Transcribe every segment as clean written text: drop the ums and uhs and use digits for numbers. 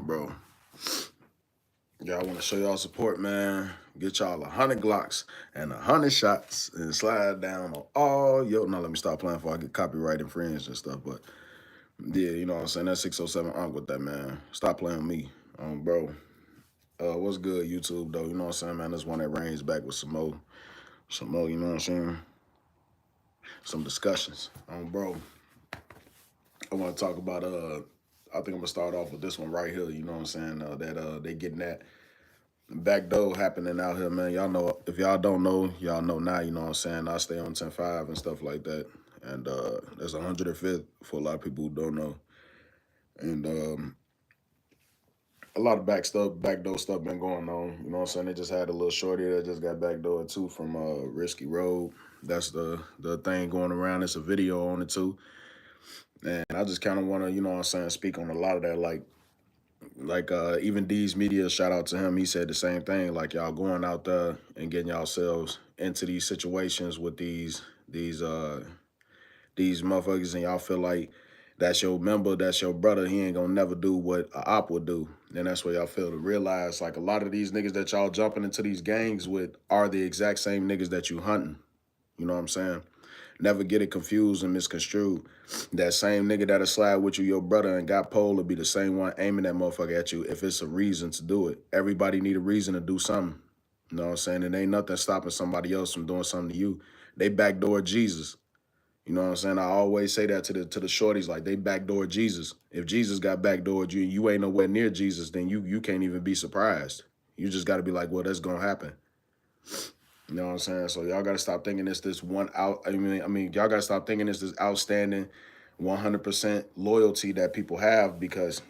Bro. Y'all want to show y'all support, man. Get y'all 100 Glocks and 100 shots and slide down on all yo. Now let me stop playing before I get copyright infringed and stuff. But yeah, you know what I'm saying? That 607 Unc with that, man. Stop playing with me, bro. What's good, YouTube, though? You know what I'm saying, man? This one that rains back with some more, you know what I'm saying? Some discussions. Bro. I want to talk about, I think I'm going to start off with this one right here, you know what I'm saying? That they getting that back door happening out here, man. Y'all know, if y'all don't know, y'all know now, you know what I'm saying? I stay on 10-5 and stuff like that. And there's 105th for a lot of people who don't know. And a lot of backdoor stuff been going on. You know what I'm saying? They just had a little shorty that just got backdoor too from Risky Road. That's the thing going around. It's a video on it too. And I just kind of want to, you know what I'm saying, speak on a lot of that. Like even D's Media, shout out to him. He said the same thing. Like, y'all going out there and getting yourselves into these situations with these motherfuckers, and y'all feel like that's your member, that's your brother, he ain't gonna never do what a op would do. And that's where y'all fail to realize, like, a lot of these niggas that y'all jumping into these gangs with are the exact same niggas that you hunting. You know what I'm saying? Never get it confused and misconstrued. That same nigga that'll slide with you, your brother, and got pole will be the same one aiming that motherfucker at you if it's a reason to do it. Everybody need a reason to do something. You know what I'm saying? And ain't nothing stopping somebody else from doing something to you. They backdoor Jesus. You know what I'm saying? I always say that to the shorties, like, they backdoor Jesus. If Jesus got backdoored you and you ain't nowhere near Jesus, then you can't even be surprised. You just got to be like, well, that's going to happen. You know what I'm saying? So y'all got to stop thinking it's this one out. I mean, y'all got to stop thinking it's this outstanding 100% loyalty that people have, because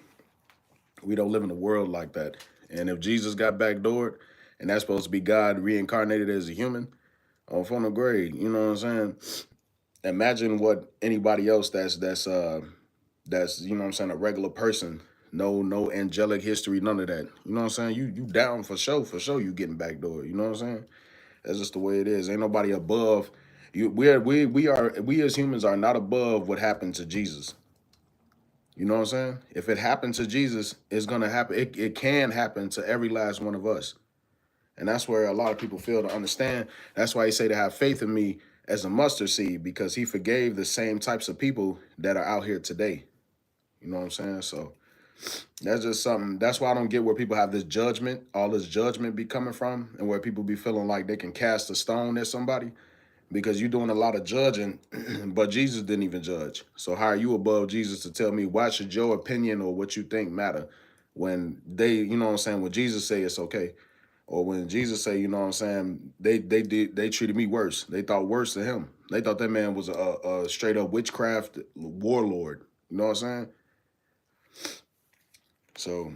we don't live in a world like that. And if Jesus got backdoored, and that's supposed to be God reincarnated as a human on phone grade, you know what I'm saying? Imagine what anybody else that's you know what I'm saying, a regular person, no angelic history, none of that. You know what I'm saying? You down for sure, you getting backdoored. You know what I'm saying? That's just the way it is. Ain't nobody above you. We as humans are not above what happened to Jesus. You know what I'm saying? If it happened to Jesus, it's gonna happen. It can happen to every last one of us. And that's where a lot of people fail to understand. That's why he say to have faith in me as a mustard seed, because he forgave the same types of people that are out here today. You know what I'm saying? So that's just something. That's why I don't get where people have this judgment, all this judgment be coming from, and where people be feeling like they can cast a stone at somebody, because you're doing a lot of judging, but Jesus didn't even judge. So how are you above Jesus to tell me why should your opinion or what you think matter when they, you know what I'm saying, when Jesus say it's okay? Or when Jesus say, you know what I'm saying, they treated me worse. They thought worse of him. They thought that man was a straight up witchcraft warlord. You know what I'm saying? So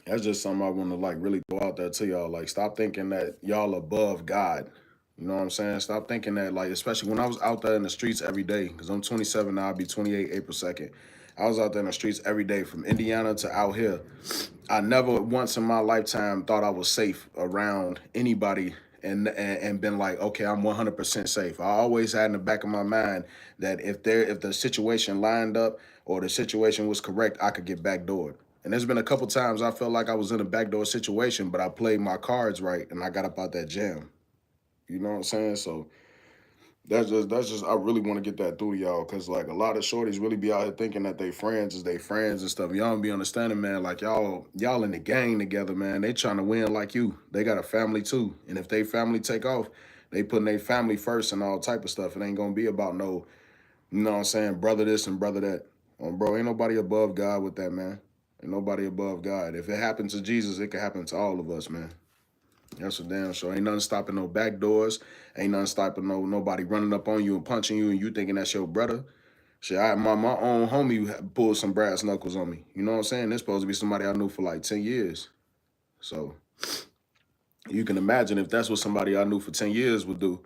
that's just something I want to, like, really throw out there to y'all. Like, stop thinking that y'all above God. You know what I'm saying? Stop thinking that, like, especially when I was out there in the streets every day, because I'm 27 now, I'll be 28 April 2nd. I was out there in the streets every day from Indiana to out here. I never once in my lifetime thought I was safe around anybody and been like, okay, I'm 100% safe. I always had in the back of my mind that if the situation lined up or the situation was correct, I could get backdoored. And there's been a couple times I felt like I was in a backdoor situation, but I played my cards right and I got up out that jam. You know what I'm saying? So that's just I really want to get that through to y'all, because, like, a lot of shorties really be out here thinking that they friends is they friends and stuff. Y'all don't be understanding, man. Like, y'all in the gang together, man. They trying to win like you. They got a family too, and if they family take off, they putting their family first and all type of stuff. It ain't gonna be about no, you know what I'm saying, brother this and brother that. Bro, ain't nobody above God with that, man. Ain't nobody above God. If it happened to Jesus, it could happen to all of us, man. That's a damn sure. Ain't nothing stopping no back doors. Ain't nothing stopping nobody running up on you and punching you and you thinking that's your brother. Shit, my own homie pulled some brass knuckles on me. You know what I'm saying? This supposed to be somebody I knew for like 10 years. So you can imagine if that's what somebody I knew for 10 years would do.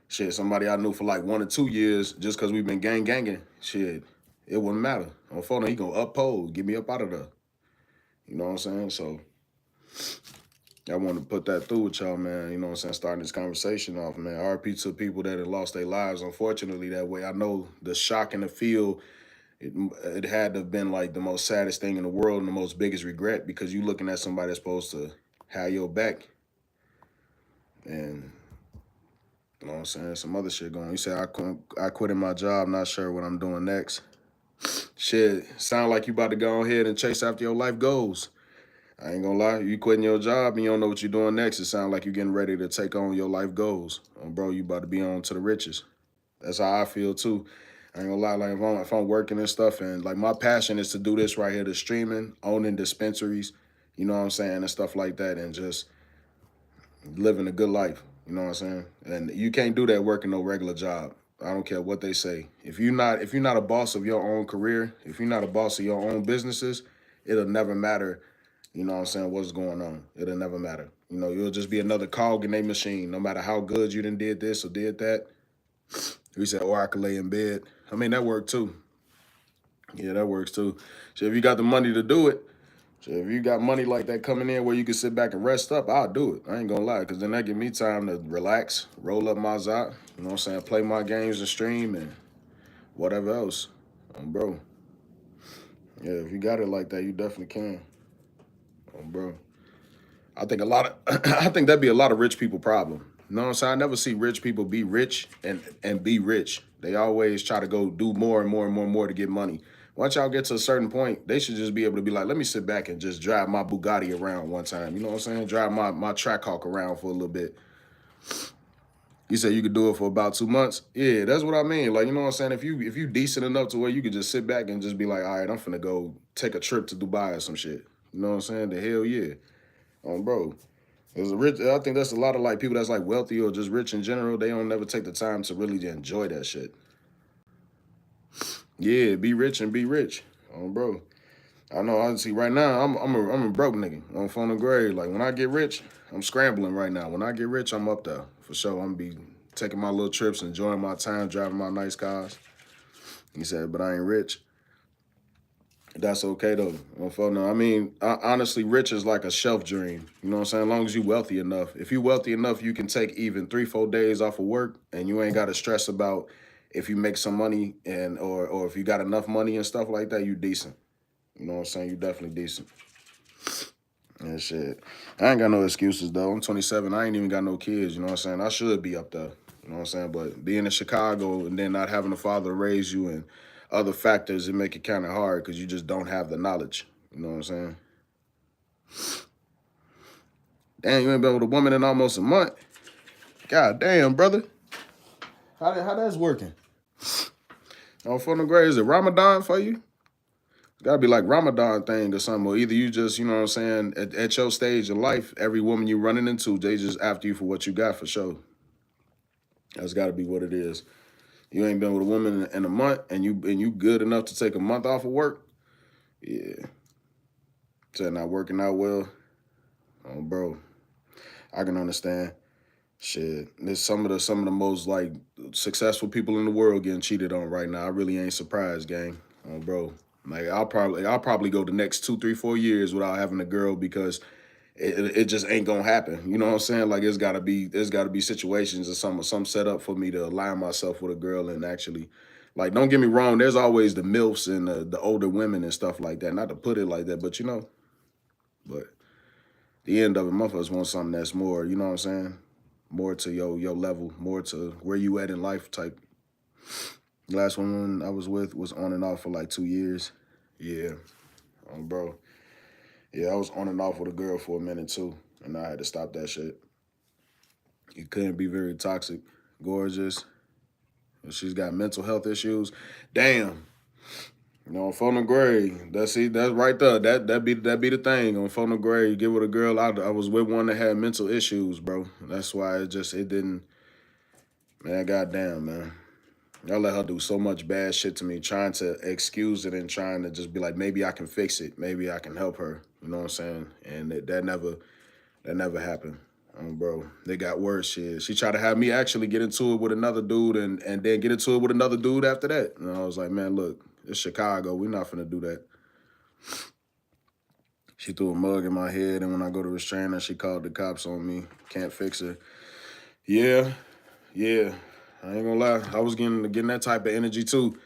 Shit, somebody I knew for like 1 or 2 years, just because we've been ganging, shit, it wouldn't matter. On phone, he gonna uphold, get me up out of there. You know what I'm saying? So I want to put that through with y'all, man. You know what I'm saying? Starting this conversation off, man. RP to people that have lost their lives, unfortunately, that way. I know the shock and the feel it had to have been like the most saddest thing in the world and the most biggest regret because you looking at somebody that's supposed to have your back and you know what I'm saying, some other shit going. You say I quit in my job, not sure what I'm doing next. Shit, sound like you about to go ahead and chase after your life goals. I ain't gonna lie, you quitting your job and you don't know what you're doing next. It sounds like you're getting ready to take on your life goals. Bro, you about to be on to the riches. That's how I feel too. I ain't gonna lie, like if I'm working and stuff, and like my passion is to do this right here, the streaming, owning dispensaries, you know what I'm saying, and stuff like that, and just living a good life. You know what I'm saying? And you can't do that working no regular job. I don't care what they say. If you're not a boss of your own career, if you're not a boss of your own businesses, it'll never matter. You know what I'm saying? What's going on? It'll never matter. You know, you'll just be another cog in a machine. No matter how good you done did this or did that. We said, or I could lay in bed. I mean, that worked too. Yeah, that works too. So if you got the money to do it, so if you got money like that coming in where you can sit back and rest up, I'll do it. I ain't gonna lie, because then that give me time to relax, roll up my zot, you know what I'm saying, play my games and stream and whatever else. Bro. Yeah, if you got it like that, you definitely can. Bro. I think a lot of I think that'd be a lot of rich people problem. You know what I'm saying? I never see rich people be rich and be rich. They always try to go do more and more and more and more to get money. Once y'all get to a certain point, they should just be able to be like, let me sit back and just drive my Bugatti around one time. You know what I'm saying? Drive my Trackhawk around for a little bit. You said you could do it for about 2 months. Yeah, that's what I mean. Like, you know what I'm saying? If you decent enough to where you could just sit back and just be like, all right, I'm finna go take a trip to Dubai or some shit. You know what I'm saying? The hell yeah. Bro. There's a rich. I think that's a lot of like people that's like wealthy or just rich in general. They don't never take the time to really enjoy that shit. Yeah, be rich and be rich, bro. I know. I see right now. I'm a broke nigga on phone and grade. Like when I get rich, I'm scrambling right now. When I get rich, I'm up there for sure. I'm gonna be taking my little trips, enjoying my time, driving my nice cars. He said, but I ain't rich. That's okay though. No, I mean, honestly, rich is like a shelf dream. You know what I'm saying? As long as you wealthy enough. If you wealthy enough, you can take even 3, 4 days off of work, and you ain't got to stress about if you make some money and or if you got enough money and stuff like that. You decent. You know what I'm saying? You definitely decent. And shit, I ain't got no excuses though. I'm 27. I ain't even got no kids. You know what I'm saying? I should be up there. You know what I'm saying? But being in Chicago and then not having a father to raise you and other factors, it make it kind of hard because you just don't have the knowledge. You know what I'm saying? Damn, you ain't been with a woman in almost a month. God damn, brother. How that's working? On for the grade, is it Ramadan for you? It's gotta be like Ramadan thing or something. Or either you just, you know what I'm saying, at your stage of life, every woman you running into, they just after you for what you got for sure. That's gotta be what it is. You ain't been with a woman in a month and you good enough to take a month off of work. Yeah. So not working out well. Bro. I can understand. Shit. There's some of the most like successful people in the world getting cheated on right now. I really ain't surprised, gang. Bro. Like I'll probably go the next 2, 3, 4 years without having a girl because it just ain't gonna happen. You know what I'm saying? Like there's gotta be situations or some setup for me to align myself with a girl and actually, like, don't get me wrong, there's always the MILFs and the older women and stuff like that. Not to put it like that, but but the end of it, motherfuckers want something that's more, you know what I'm saying? More to your level, more to where you at in life type. The last one I was with was on and off for like 2 years. Yeah. Bro. Yeah, I was on and off with a girl for a minute too, and I had to stop that shit. You couldn't be very toxic, gorgeous. She's got mental health issues. Damn. You know, on phone and grade. That's right there. That be the thing. On phone and grade, you get with a girl. I was with one that had mental issues, bro. That's why it didn't. Man, goddamn, man. I let her do so much bad shit to me, trying to excuse it and trying to just be like, maybe I can fix it. Maybe I can help her. You know what I'm saying? And that never happened. Bro, they got worse shit. She tried to have me actually get into it with another dude and then get into it with another dude after that. And I was like, man, look, it's Chicago. We're not finna do that. She threw a mug in my head, and when I go to restrain her, she called the cops on me. Can't fix her. Yeah. I ain't gonna lie. I was getting that type of energy too.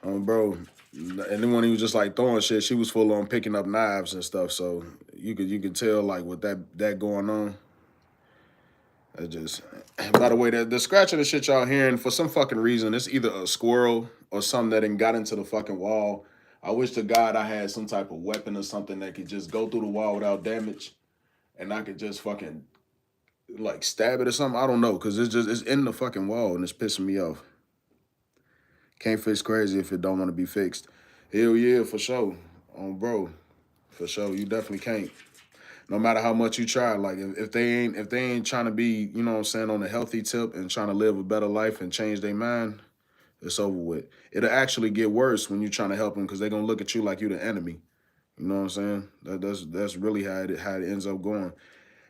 Bro. And then when he was just like throwing shit, she was full on picking up knives and stuff. So you could tell like with that going on. I just, by the way, the scratching the shit y'all hearing for some fucking reason, it's either a squirrel or something that done got into the fucking wall. I wish to God I had some type of weapon or something that could just go through the wall without damage, and I could just fucking like stab it or something. I don't know, cause it's in the fucking wall and it's pissing me off. Can't fix crazy if it don't want to be fixed. Hell yeah, for sure, bro, for sure. You definitely can't. No matter how much you try, like if they ain't trying to be, you know what I'm saying, on a healthy tip and trying to live a better life and change their mind, it's over with. It'll actually get worse when you're trying to help them because they're gonna look at you like you're the enemy. You know what I'm saying? That's really how it ends up going.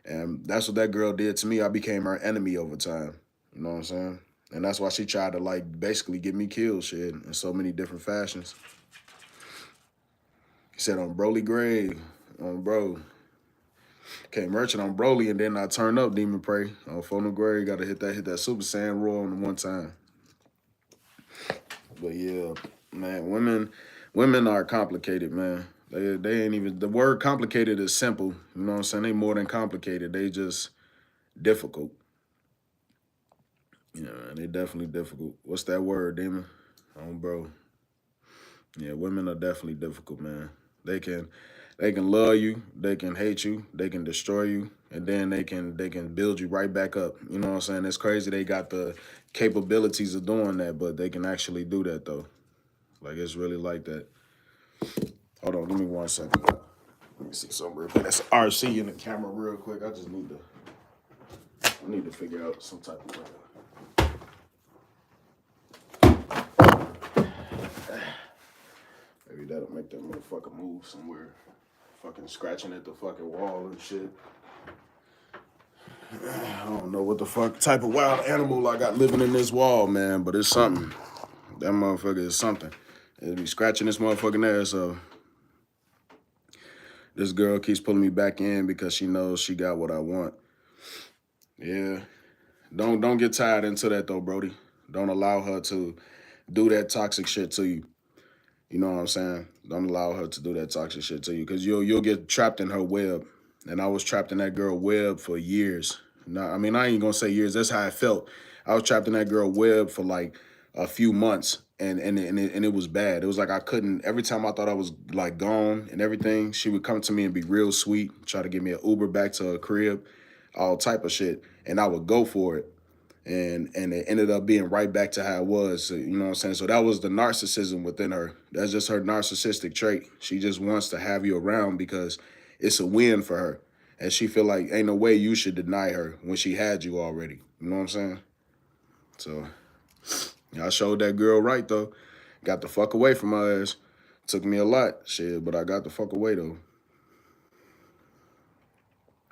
And that's what that girl did to me. I became her enemy over time. You know what I'm saying? And that's why she tried to like basically get me killed, shit, in so many different fashions. He said on Broly grave, on bro. Okay, merchant on Broly, and then I turn up Demon Prey on Phone Grade. Got to hit that Super Saiyan roar on the one time. But yeah, man, women are complicated, man. They ain't even, the word complicated is simple. You know what I'm saying? They more than complicated. They just difficult. Yeah, man, they definitely difficult. What's that word, Demon? Bro. Yeah, women are definitely difficult, man. They can they can love you, they can hate you, they can destroy you, and then they can build you right back up. You know what I'm saying? It's crazy they got the capabilities of doing that, but they can actually do that though. Like it's really like that. Hold on, give me 1 second. Let me see something real quick. That's RC in the camera real quick. I need to figure out some type of way. Maybe that'll make that motherfucker move somewhere. Fucking scratching at the fucking wall and shit. I don't know what the fuck type of wild animal I got living in this wall, man, but it's something. That motherfucker is something. It'll be scratching this motherfucking ass, so this girl keeps pulling me back in because she knows she got what I want. Yeah. Don't get tied into that though, Brody. Don't allow her to do that toxic shit to you. You know what I'm saying? Don't allow her to do that toxic shit to you because you'll get trapped in her web. And I was trapped in that girl web for years. No, I mean, I ain't gonna say years. That's how I felt. I was trapped in that girl web for like a few months, and it was bad. It was like I couldn't. Every time I thought I was like gone and everything, she would come to me and be real sweet, try to give me an Uber back to her crib, all type of shit, and I would go for it and it ended up being right back to how it was. So, you know what I'm saying? So that was the narcissism within her. That's just her narcissistic trait. She just wants to have you around because it's a win for her. And she feel like ain't no way you should deny her when she had you already. You know what I'm saying? So I showed that girl right though. Got the fuck away from her ass. Took me a lot, shit, but I got the fuck away though.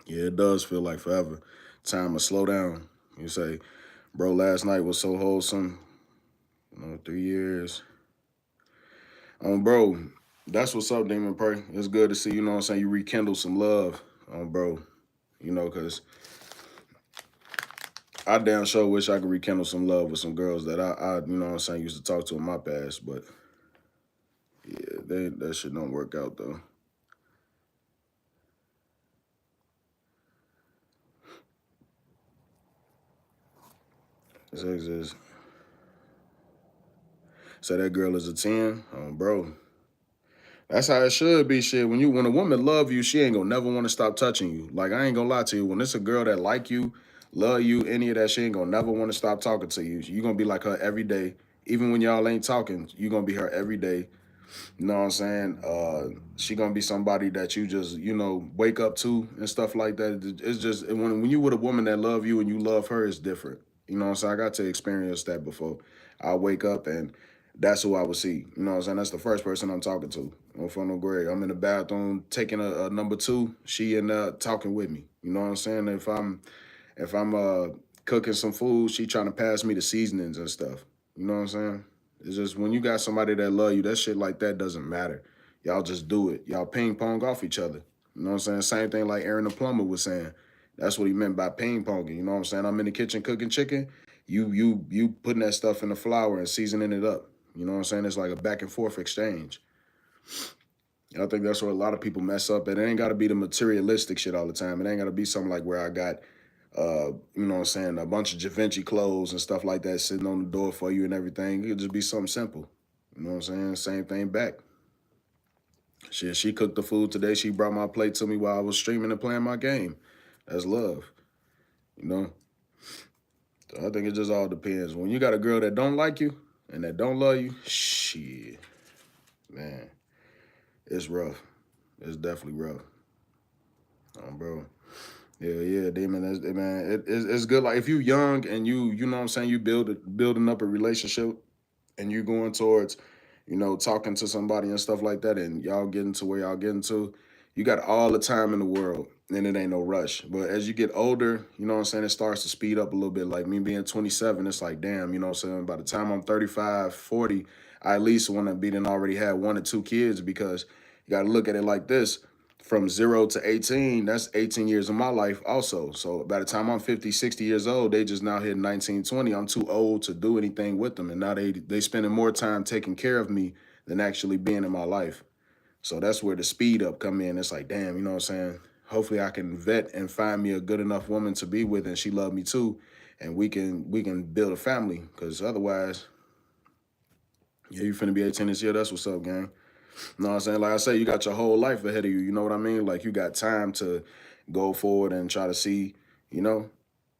Yeah, it does feel like forever. Time to slow down. You say, bro, last night was so wholesome. 3 years. Bro, that's what's up, Demon Prey. It's good to see, you know what I'm saying, you rekindle some love, bro. Because I damn sure wish I could rekindle some love with some girls that I you know what I'm saying, used to talk to in my past, but yeah, that shit don't work out, though. It's so that girl is a 10, bro. That's how it should be, shit. When a woman love you, she ain't gonna never want to stop touching you. Like I ain't gonna lie to you. When it's a girl that like you, love you, any of that, she ain't gonna never want to stop talking to you. You gonna be like her every day. Even when y'all ain't talking, you gonna be her every day. You know what I'm saying? She gonna be somebody that you just, wake up to and stuff like that. It's just when you with a woman that love you and you love her, it's different. You know what I'm saying? I got to experience that before. I wake up and that's who I would see. You know what I'm saying? That's the first person I'm talking to. On phone no grade. I'm in the bathroom taking a number two. She in there talking with me. You know what I'm saying? If I'm cooking some food, she trying to pass me the seasonings and stuff. You know what I'm saying? It's just when you got somebody that love you, that shit like that doesn't matter. Y'all just do it. Y'all ping pong off each other. You know what I'm saying? Same thing like Aaron the plumber was saying. That's what he meant by ping ponging. You know what I'm saying? I'm in the kitchen cooking chicken. You putting that stuff in the flour and seasoning it up. You know what I'm saying? It's like a back and forth exchange. I think that's where a lot of people mess up. And it ain't got to be the materialistic shit all the time. It ain't got to be something like where I got, you know what I'm saying, a bunch of Givenchy clothes and stuff like that sitting on the door for you and everything. It could just be something simple. You know what I'm saying? Same thing back. Shit, she cooked the food today. She brought my plate to me while I was streaming and playing my game. That's love, you know? So I think it just all depends. When you got a girl that don't like you and that don't love you, shit, man, it's rough. It's definitely rough. Bro. Yeah, Damon. Man, it's good. Like if you young and you know what I'm saying, you building up a relationship and you going towards, you know, talking to somebody and stuff like that, and y'all getting to where y'all getting to, you got all the time in the world, and it ain't no rush. But as you get older, you know what I'm saying, it starts to speed up a little bit. Like me being 27, it's like, damn, you know what I'm saying, by the time I'm 35, 40, I at least want to be done already had 1 or 2 kids because you got to look at it like this. From 0 to 18, that's 18 years of my life also. So by the time I'm 50, 60 years old, they just now hit 19, 20. I'm too old to do anything with them. And now they spending more time taking care of me than actually being in my life. So that's where the speed up come in. It's like, damn, you know what I'm saying? Hopefully I can vet and find me a good enough woman to be with and she love me too. And we can build a family. Cause otherwise, yeah, you finna be 18 this year. That's what's up, gang. You know what I'm saying? Like I say, you got your whole life ahead of you. You know what I mean? Like you got time to go forward and try to see, you know,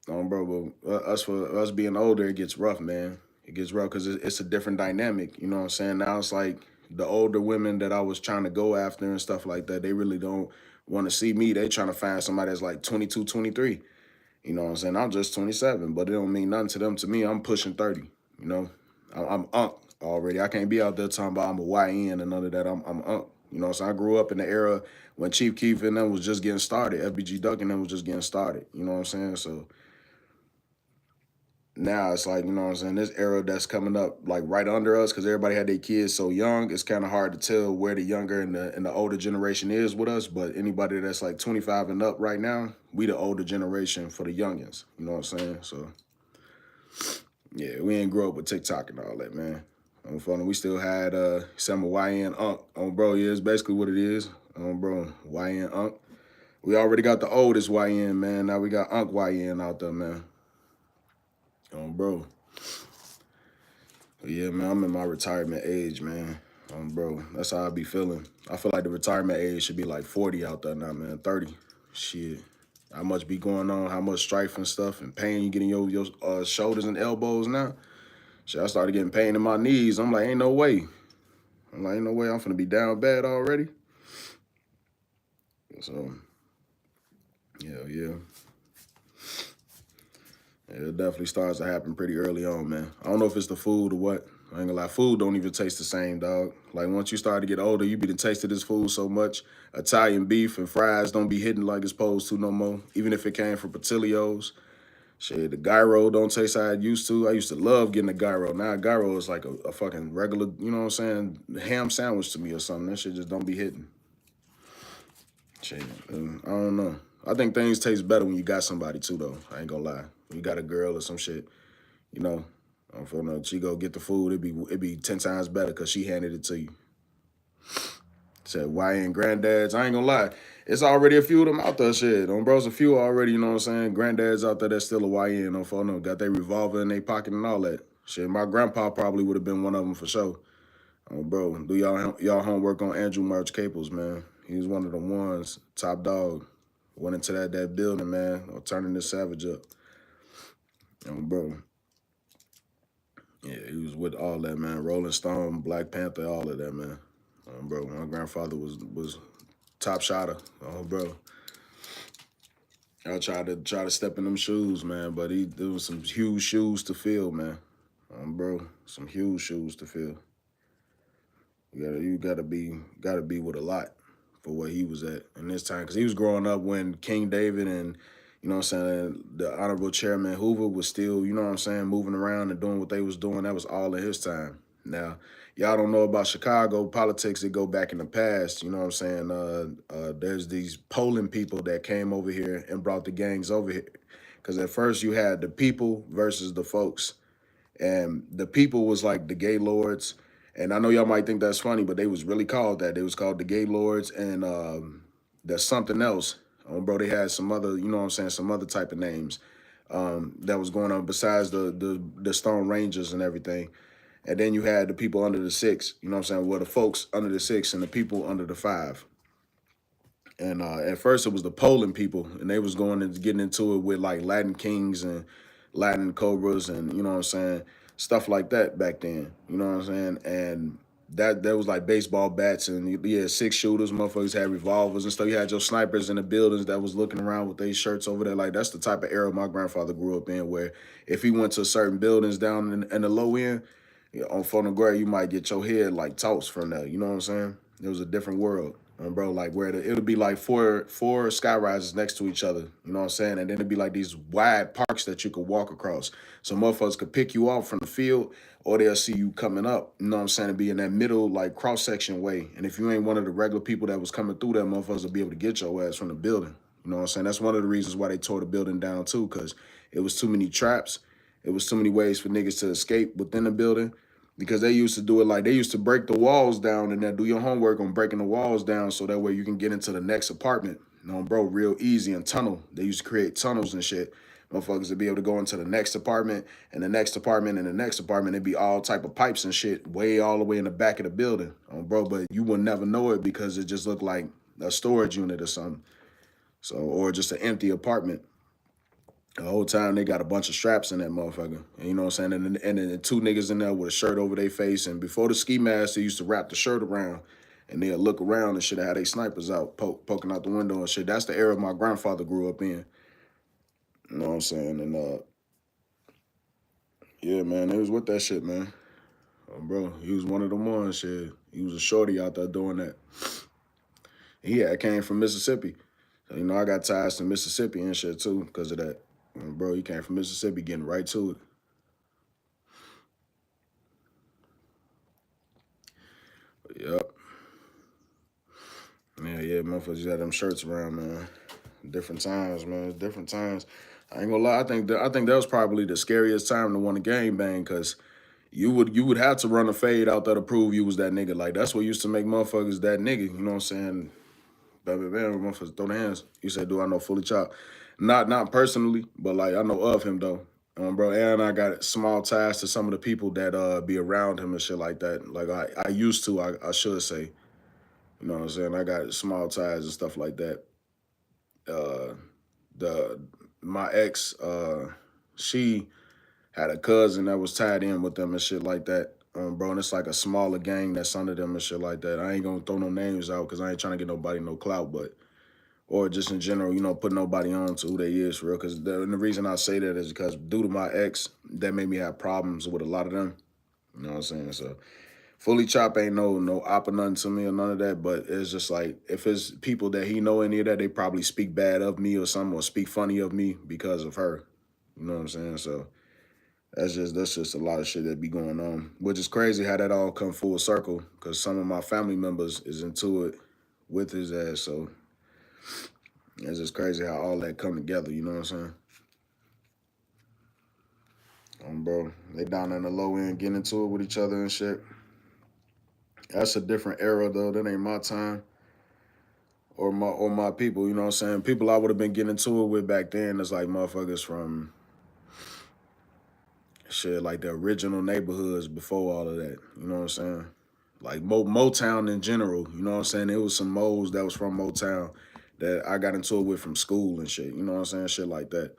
bro. But for us being older, it gets rough, man. It gets rough because it's a different dynamic. You know what I'm saying? Now it's like the older women that I was trying to go after and stuff like that. They really don't want to see me. They trying to find somebody that's like 22, 23. You know what I'm saying? I'm just 27, but it don't mean nothing to them. To me, I'm pushing 30. You know, I'm unk already. I can't be out there talking about I'm a YN and none of that. I'm unk. You know, so I grew up in the era when Chief Keef and them was just getting started. FBG Duck and them was just getting started. You know what I'm saying? So now it's like, you know what I'm saying, this era that's coming up like right under us because everybody had their kids so young, it's kind of hard to tell where the younger and the older generation is with us. But anybody that's like 25 and up right now, we the older generation for the youngins. You know what I'm saying? So yeah, we ain't grow up with TikTok and all that, man. On phone, we still had some YN Unk on bro. Yeah, it's basically what it is. On bro, YN Unk. We already got the oldest YN, man. Now we got Unk YN out there, man. On bro. Yeah, man, I'm in my retirement age, man. Bro, that's how I be feeling. I feel like the retirement age should be like 40 out there now, man. 30. Shit. How much be going on, how much strife and stuff and pain you getting your shoulders and elbows now. Shit, I started getting pain in my knees. I'm like, ain't no way. Ain't no way I'm finna be down bad already. So, yeah. It definitely starts to happen pretty early on, man. I don't know if it's the food or what. I ain't gonna lie, food don't even taste the same, dog. Like once you start to get older, you be the taste of this food so much. Italian beef and fries don't be hitting like it's supposed to no more. Even if it came from Portillo's. Shit, the gyro don't taste how it used to. I used to love getting a gyro. Now a gyro is like a fucking regular, you know what I'm saying, ham sandwich to me or something. That shit just don't be hitting. Shit, I don't know. I think things taste better when you got somebody too, though. I ain't gonna lie. When you got a girl or some shit, you know, for no, she go get the food, it'd be 10 times better because she handed it to you. Said YN granddads, I ain't gonna lie. It's already a few of them out there, shit. Bros, a few already, you know what I'm saying? Granddads out there that's still a YN, no, got their revolver in their pocket and all that. Shit, my grandpa probably would have been one of them for sure. Bro, do y'all homework on Andrew March Caples, man. He was one of the ones, top dog. Went into that building, man, or turning this savage up. Bro. Yeah, he was with all that, man. Rolling Stone, Black Panther, all of that, man. Bro, my grandfather was top shotter. Bro. I tried to step in them shoes, man, but there was some huge shoes to fill, man. Bro, some huge shoes to fill. You gotta be with a lot for where he was at in this time, because he was growing up when King David and, you know what I'm saying, the Honorable Chairman Hoover was still, you know what I'm saying, moving around and doing what they was doing. That was all in his time. Now, y'all don't know about Chicago politics that go back in the past. You know what I'm saying? There's these Poland people that came over here and brought the gangs over here. Because at first you had the people versus the folks. And the people was like the gay lords. And I know y'all might think that's funny, but they was really called that. They was called the gay lords, and there's something else. Bro, they had some other, you know what I'm saying, some other type of names that was going on besides the Stone Rangers and everything. And then you had the people under the six, you know what I'm saying? Well, the folks under the six and the people under the five. And at first it was the Poland people, and they was going and getting into it with like Latin Kings and Latin Cobras and, you know what I'm saying, stuff like that back then. You know what I'm saying? And that was like baseball bats, and you had six shooters, motherfuckers had revolvers and stuff. You had your snipers in the buildings that was looking around with their shirts over there. Like, that's the type of era my grandfather grew up in, where if he went to certain buildings down in the low end, on Phonograph, you might get your head like tossed from that. You know what I'm saying? It was a different world. Bro, like where it'll be like four sky rises next to each other, you know what I'm saying? And then it'd be like these wide parks that you could walk across. So motherfuckers could pick you off from the field, or they'll see you coming up, you know what I'm saying, to be in that middle, like cross-section way. And if you ain't one of the regular people that was coming through that, motherfuckers will be able to get your ass from the building. You know what I'm saying? That's one of the reasons why they tore the building down too, because it was too many traps. It was too many ways for niggas to escape within the building, because they used to do it like they used to break the walls down and then do your homework on breaking the walls down so that way you can get into the next apartment. You know, bro, real easy and tunnel. They used to create tunnels and shit. Motherfuckers to be able to go into the next apartment and the next apartment and the next apartment. It'd be all type of pipes and shit way all the way in the back of the building. Bro, but you would never know it because it just looked like a storage unit or something. So, or just an empty apartment. The whole time they got a bunch of straps in that motherfucker. And you know what I'm saying? And then the two niggas in there with a shirt over their face. And before the ski mask, they used to wrap the shirt around. And they'll look around and shit, had their snipers out, poking out the window and shit. That's the era my grandfather grew up in. You know what I'm saying? And yeah, man, they was with that shit, man. Bro, he was one of them ones, shit. He was a shorty out there doing that. He had came from Mississippi. So, you know, I got ties to Mississippi and shit too because of that. Bro, he came from Mississippi, getting right to it. But, yep. Yeah, motherfuckers had them shirts around, man. Different times, man. Different times. I ain't gonna lie. I think that was probably the scariest time to want a game bang, because you would have to run a fade out there to prove you was that nigga. Like, that's what used to make motherfuckers that nigga. You know what I'm saying? Baby, motherfuckers throw their hands. You said, do I know Fully Chop? Not personally, but like I know of him though. Bro, and I got small ties to some of the people that be around him and shit like that. Like I used to, I should say. You know what I'm saying? I got small ties and stuff like that. Uh, the my ex, she had a cousin that was tied in with them and shit like that. Bro, and it's like a smaller gang that's under them and shit like that. I ain't gonna throw no names out because I ain't trying to get nobody no clout, but or just in general, you know, put nobody on to who they is for real. Because the reason I say that is because due to my ex, that made me have problems with a lot of them. You know what I'm saying? So Fully Chop ain't no op or nothing to me or none of that, but it's just like, if it's people that he know any of that, they probably speak bad of me or something, or speak funny of me because of her. You know what I'm saying? So that's just a lot of shit that be going on, which is crazy how that all come full circle, because some of my family members is into it with his ass. So it's just crazy how all that come together. You know what I'm saying? Bro, they down in the low end getting into it with each other and shit. That's a different era though. That ain't my time or my people. You know what I'm saying? People I would have been getting into it with back then is like motherfuckers from shit, like the original neighborhoods before all of that. You know what I'm saying? Like Motown in general. You know what I'm saying? It was some Mo's that was from Motown that I got into it with from school and shit. You know what I'm saying? Shit like that.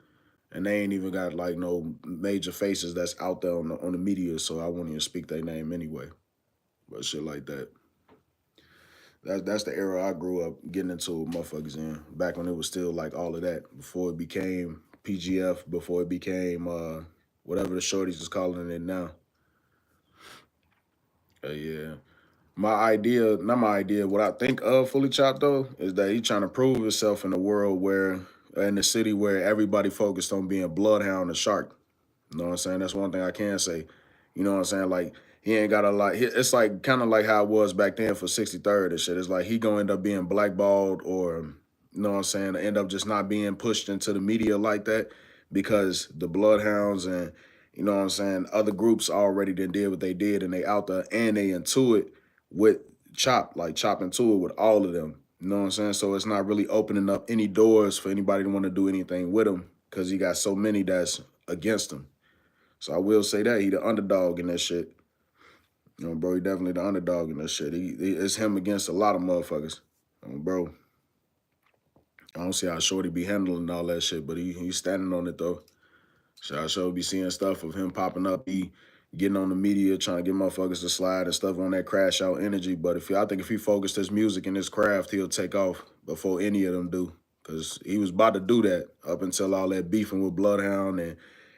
And they ain't even got like no major faces that's out there on the media, so I won't even speak their name anyway. But shit like that. That's the era I grew up getting into motherfuckers in. Back when it was still like all of that. Before it became PGF, before it became whatever the shorties is calling it now. Yeah. Not my idea, what I think of Fully Chopped though, is that he trying to prove himself in a world where, in the city where everybody focused on being bloodhound and shark. You know what I'm saying? That's one thing I can say. You know what I'm saying? Like, he ain't got a lot. It's like kind of like how it was back then for 63rd and shit. It's like he gonna end up being blackballed, or, you know what I'm saying, end up just not being pushed into the media like that, because the bloodhounds and You know what I'm saying? Other groups already did what they did, and they out there, and they into it with Chop, like Chop into it with all of them. You know what I'm saying? So it's not really opening up any doors for anybody to want to do anything with him because he got so many that's against him. So I will say that he the underdog in that shit. You know, bro, he definitely the underdog in that shit. It's him against a lot of motherfuckers. Bro, I don't see how Shorty be handling all that shit, but he's standing on it though. So I sure be seeing stuff of him popping up, he getting on the media, trying to get motherfuckers to slide and stuff on that crash out energy. But I think if he focused his music and his craft, he'll take off before any of them do. Cause he was about to do that up until all that beefing with Bloodhound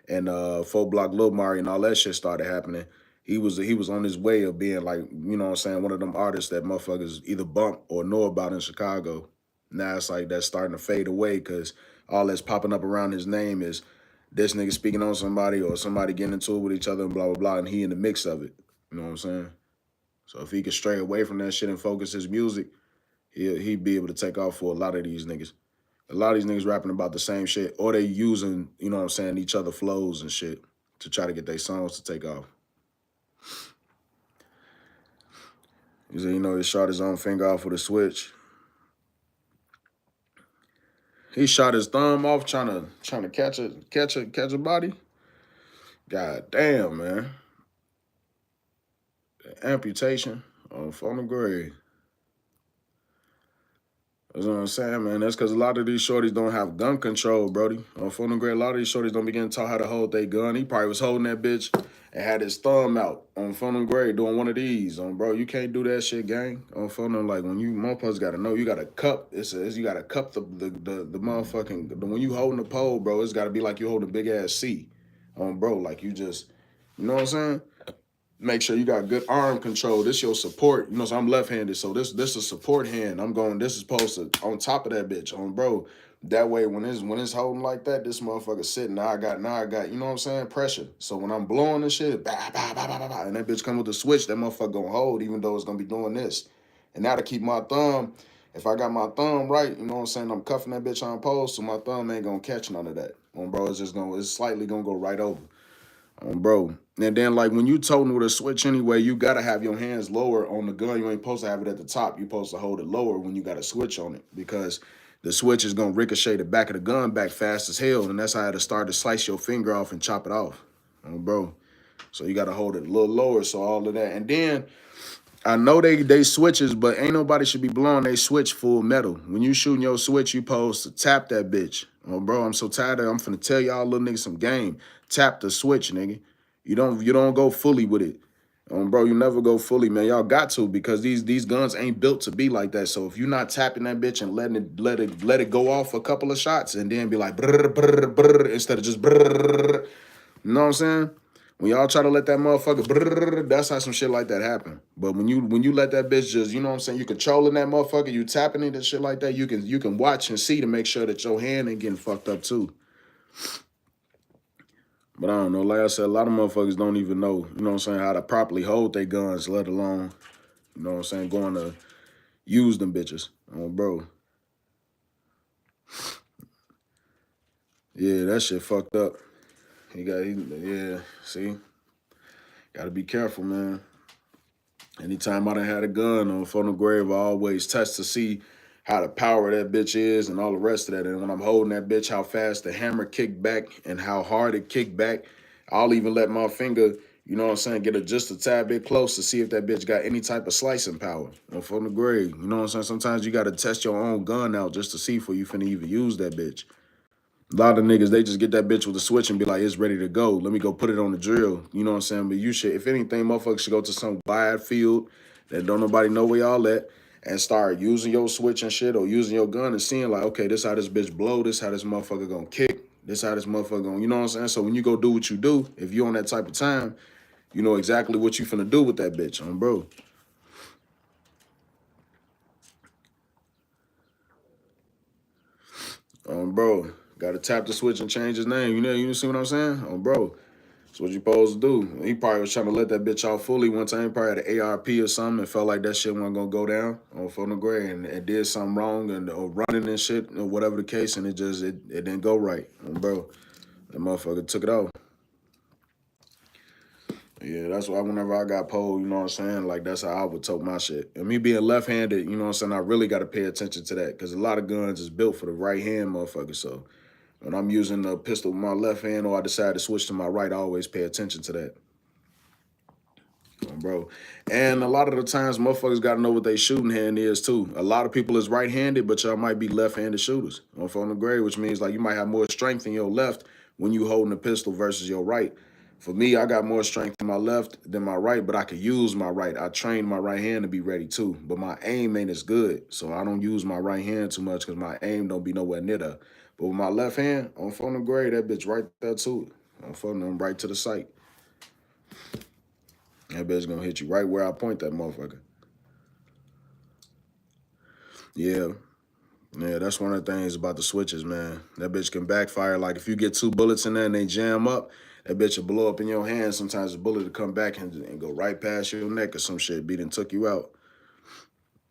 and 4 Block Lil Mari and all that shit started happening. He was on his way of being like, you know what I'm saying, one of them artists that motherfuckers either bump or know about in Chicago. Now it's like that's starting to fade away because all that's popping up around his name is this nigga speaking on somebody or somebody getting into it with each other and blah, blah, blah, and he in the mix of it. You know what I'm saying? So if he could stray away from that shit and focus his music, he'd be able to take off for a lot of these niggas. A lot of these niggas rapping about the same shit, or they using, you know what I'm saying, each other flows and shit to try to get their songs to take off. He said, you know, he shot his own finger off with a switch. He shot his thumb off trying to catch a body. God damn, man. Amputation on the grave. That's what I'm saying, man. That's because a lot of these shorties don't have gun control, Brody. On phone and grade, a lot of these shorties don't be getting taught how to hold their gun. He probably was holding that bitch and had his thumb out on phone and grade doing one of these. Bro, you can't do that shit, gang. On phone and like when you motherfuckers gotta know you gotta cup. You gotta cup the motherfucking when you holding the pole, bro. It's gotta be like you holding a big ass C, bro. Like you just, you know what I'm saying? Make sure you got good arm control. This your support. You know, so I'm left-handed, so this is a support hand. This is supposed to on top of that bitch, bro. That way, when it's holding like that, this motherfucker sitting. Now I got, you know what I'm saying, pressure. So when I'm blowing this shit, bah, bah, bah, bah, bah, bah, and that bitch come with the switch, that motherfucker gonna hold, even though it's gonna be doing this. And now to keep my thumb, if I got my thumb right, you know what I'm saying, I'm cuffing that bitch on pose, so my thumb ain't gonna catch none of that. Bro, it's slightly gonna go right over. Bro. And then, like, when you toting with a switch anyway, you got to have your hands lower on the gun. You ain't supposed to have it at the top. You're supposed to hold it lower when you got a switch on it because the switch is going to ricochet the back of the gun back fast as hell. And that's how it'll start to slice your finger off and chop it off. Bro. So you got to hold it a little lower, so all of that. And then I know they switches, but ain't nobody should be blowing they switch full metal. When you shooting your switch, you supposed to tap that bitch. Bro, I'm so tired of it. I'm finna tell y'all little niggas some game. Tap the switch, nigga. You don't go fully with it. Bro, you never go fully, man. Y'all got to because these guns ain't built to be like that. So if you're not tapping that bitch and let it go off a couple of shots and then be like brr, brr, brr, instead of just brr, you know what I'm saying? When y'all try to let that motherfucker brrr, that's how some shit like that happen. But when you let that bitch just, you know what I'm saying, you controlling that motherfucker, you tapping it and shit like that, you can watch and see to make sure that your hand ain't getting fucked up too. But I don't know, like I said, a lot of motherfuckers don't even know, you know what I'm saying, how to properly hold their guns, let alone, you know what I'm saying, going to use them bitches. Bro. Yeah, that shit fucked up. Yeah, see? Gotta be careful, man. Anytime I done had a gun on phone and grave, I always test to see how the power that bitch is and all the rest of that. And when I'm holding that bitch, how fast the hammer kick back and how hard it kick back. I'll even let my finger, you know what I'm saying, get it just a tad bit close to see if that bitch got any type of slicing power on phone and grave. You know what I'm saying? Sometimes you got to test your own gun out just to see if you finna even use that bitch. A lot of niggas, they just get that bitch with a switch and be like, it's ready to go. Let me go put it on the drill. You know what I'm saying? But you should, if anything, motherfuckers should go to some wide field that don't nobody know where y'all at and start using your switch and shit or using your gun and seeing like, okay, this how this bitch blow. This how this motherfucker gonna kick. This how this motherfucker gonna, you know what I'm saying? So when you go do what you do, if you on that type of time, you know exactly what you finna do with that bitch, bro. Bro. Gotta tap the switch and change his name. You see what I'm saying? Bro. That's what you supposed to do. He probably was trying to let that bitch off fully one time. He probably had an ARP or something and felt like that shit wasn't going to go down on phone and gray and did something wrong and or running and shit or whatever the case, and it didn't go right. Bro, that motherfucker took it off. Yeah, that's why whenever I got pulled, you know what I'm saying? Like, that's how I would tote my shit. And me being left-handed, you know what I'm saying? I really got to pay attention to that because a lot of guns is built for the right hand motherfucker. So when I'm using the pistol with my left hand or I decide to switch to my right, I always pay attention to that. Bro. And a lot of the times, motherfuckers got to know what they shooting hand is, too. A lot of people is right-handed, but y'all might be left-handed shooters on the grade, which means, like, you might have more strength in your left when you holding a pistol versus your right. For me, I got more strength in my left than my right, but I could use my right. I trained my right hand to be ready, too. But my aim ain't as good, so I don't use my right hand too much because my aim don't be nowhere near that. But with my left hand, on the grade, that bitch right there, too. On them right to the sight. That bitch gonna hit you right where I point that motherfucker. Yeah. Yeah, that's one of the things about the switches, man. That bitch can backfire. Like, if you get 2 bullets in there and they jam up, that bitch will blow up in your hand. Sometimes the bullet will come back and go right past your neck or some shit. Beat and took you out.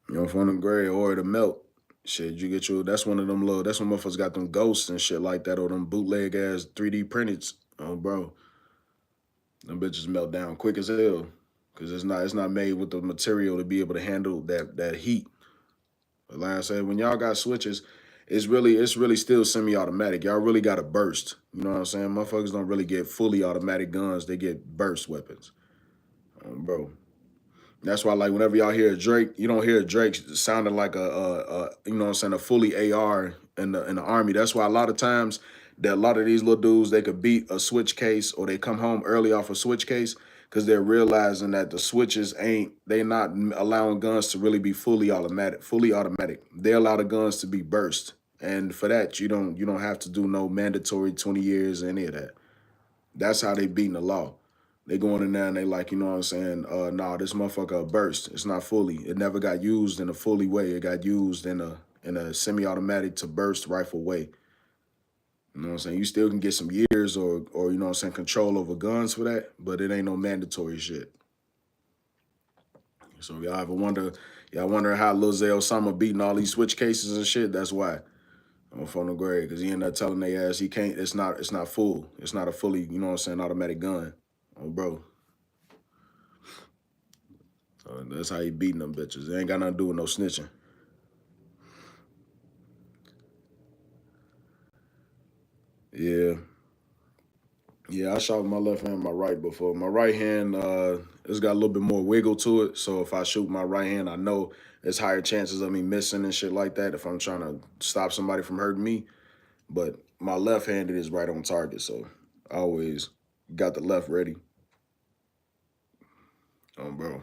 You know, from the gray or it'll melt. Shit, you get your, that's one of them little, that's when motherfuckers got them ghosts and shit like that or them bootleg ass 3D printed. Oh, bro. Them bitches melt down quick as hell. Cause it's not made with the material to be able to handle that heat. But like I said, when y'all got switches, it's really still semi-automatic. Y'all really got to burst. You know what I'm saying? Motherfuckers don't really get fully automatic guns. They get burst weapons. Bro. That's why, like, whenever y'all hear Drake, you don't hear Drake sounding like a you know what I'm saying, a fully AR in the army. That's why a lot of times that a lot of these little dudes, they could beat a switch case or they come home early off a switch case because they're realizing that the switches they not allowing guns to really be fully automatic. They allow the guns to be burst. And for that, you don't have to do no mandatory 20 years or any of that. That's how they beating the law. They going in there and they like, you know what I'm saying? Nah, this motherfucker a burst. It's not fully. It never got used in a fully way. It got used in a semi-automatic to burst rifle way. You know what I'm saying? You still can get some years or you know what I'm saying, control over guns for that, but it ain't no mandatory shit. So y'all wonder how Lil Zay Osama beating all these switch cases and shit? That's why. On phone no grade, because he ended up telling their ass he can't, it's not full. It's not a fully, you know what I'm saying, automatic gun. Oh, bro. That's how he beating them bitches. It ain't got nothing to do with no snitching. Yeah. Yeah, I shot with my left hand and my right before. My right hand, it's got a little bit more wiggle to it. So if I shoot my right hand, I know there's higher chances of me missing and shit like that if I'm trying to stop somebody from hurting me. But my left handed is right on target. So I always got the left ready. Oh, bro.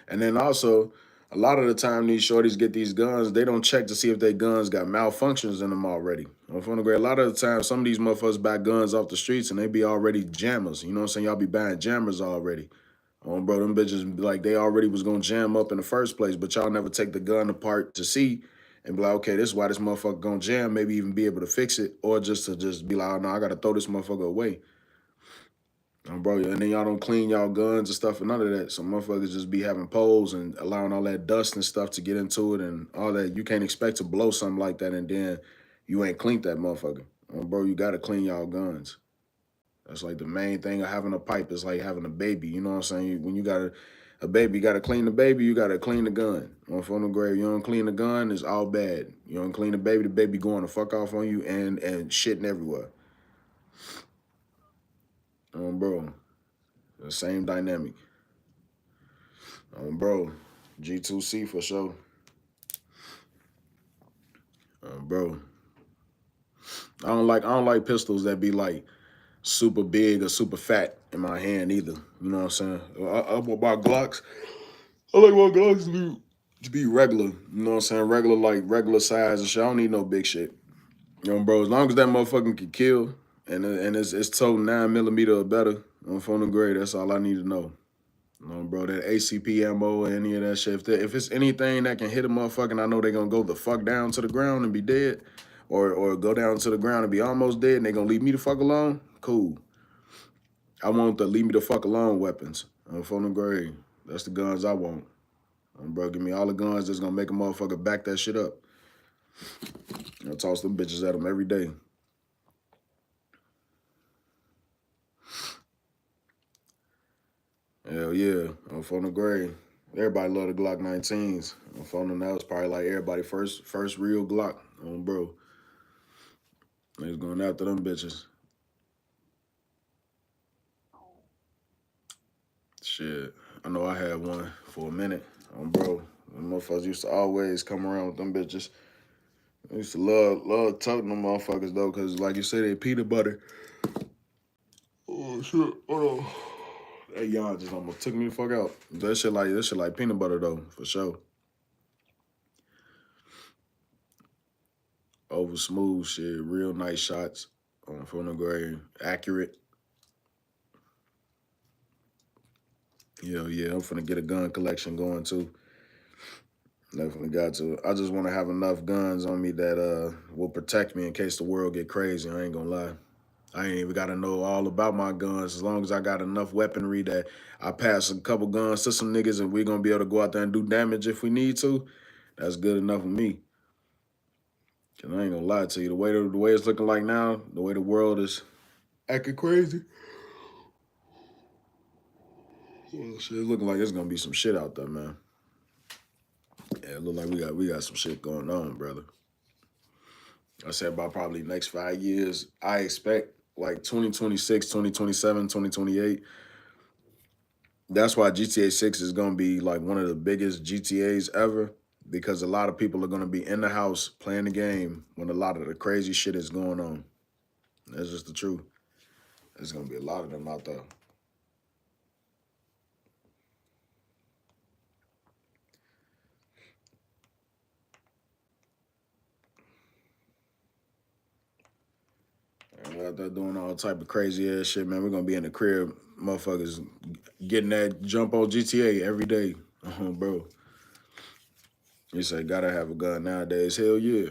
And then also, a lot of the time these shorties get these guns, they don't check to see if their guns got malfunctions in them already. On phone grade, a lot of the time, some of these motherfuckers buy guns off the streets and they be already jammers. You know what I'm saying? Y'all be buying jammers already. Bro, them bitches, like, they already was going to jam up in the first place, but y'all never take the gun apart to see and be like, okay, this is why this motherfucker going to jam, maybe even be able to fix it, or just to just be like, oh, no, I got to throw this motherfucker away. Bro, and then y'all don't clean y'all guns and stuff and none of that. So motherfuckers just be having poles and allowing all that dust and stuff to get into it and all that. You can't expect to blow something like that and then you ain't cleaned that motherfucker. Bro, you got to clean y'all guns. That's like the main thing of having a pipe is like having a baby. You know what I'm saying? When you got a baby, you got to clean the baby, you got to clean the gun. On phone the grave, you don't clean the gun, it's all bad. You don't clean the baby going to fuck off on you and shitting everywhere. Bro, the same dynamic. Bro, G2C for sure. Bro, I don't like pistols that be like super big or super fat in my hand either. You know what I'm saying? I want my Glocks. I like my Glocks to be regular. You know what I'm saying? Regular, like regular size and shit. I don't need no big shit. You know, bro. As long as that motherfucking can kill and it's total 9mm or better on phone and grade, that's all I need to know. Bro, that ACP ammo or any of that shit. If it's anything that can hit a motherfucker, I know they're gonna go the fuck down to the ground and be dead, or go down to the ground and be almost dead, and they gonna leave me the fuck alone. Cool. I want the leave me the fuck alone weapons. On phone and grade, that's the guns I want. Bro, give me all the guns that's gonna make a motherfucker back that shit up. I toss them bitches at them every day. Hell yeah, on phone the grade. Everybody love the Glock 19s. On phone them, that was probably like everybody first real Glock. Bro. They was going after them bitches. Shit. I know I had one for a minute. Bro. Them motherfuckers used to always come around with them bitches. I used to love toting them motherfuckers though, cause like you said, they peanut butter. Oh shit, hold on. That yawn just almost took me the fuck out. That shit like peanut butter though, for sure. Over smooth shit, real nice shots from the grade, accurate. Yeah, I'm finna get a gun collection going too. Definitely got to. I just want to have enough guns on me that will protect me in case the world get crazy. I ain't gonna lie. I ain't even gotta know all about my guns as long as I got enough weaponry that I pass a couple guns to some niggas and we gonna be able to go out there and do damage if we need to. That's good enough for me. Cause I ain't gonna lie to you, the way it's looking like now, the way the world is acting crazy. Well, shit, it's looking like it's gonna be some shit out there, man. Yeah, it look like we got some shit going on, brother. I said about probably next 5 years, I expect like 2026, 2027, 2028. That's why GTA 6 is gonna be like one of the biggest GTAs ever because a lot of people are gonna be in the house playing the game when a lot of the crazy shit is going on. That's just the truth. There's gonna be a lot of them out there. And we're out there doing all type of crazy ass shit, man. We're gonna be in the crib, motherfuckers getting that jump on GTA every day. Bro. You say gotta have a gun nowadays. Hell yeah.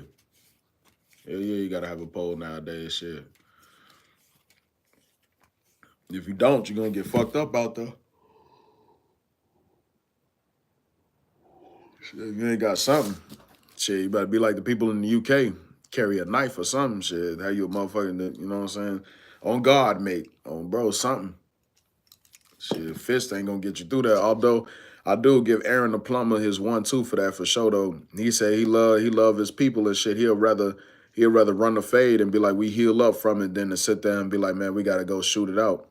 Hell yeah, you gotta have a pole nowadays, shit. If you don't, you're gonna get fucked up out there. Shit, if you ain't got something, shit, you better be like the people in the UK. Carry a knife or something, shit. How you a motherfucking, you know what I'm saying? On guard, mate. On bro, something. Shit, fist ain't gonna get you through that. Although I do give Aaron the plumber his 1-2 for that for sure though. He said he love his people and shit. He'll rather run the fade and be like we heal up from it than to sit there and be like, man, we gotta go shoot it out.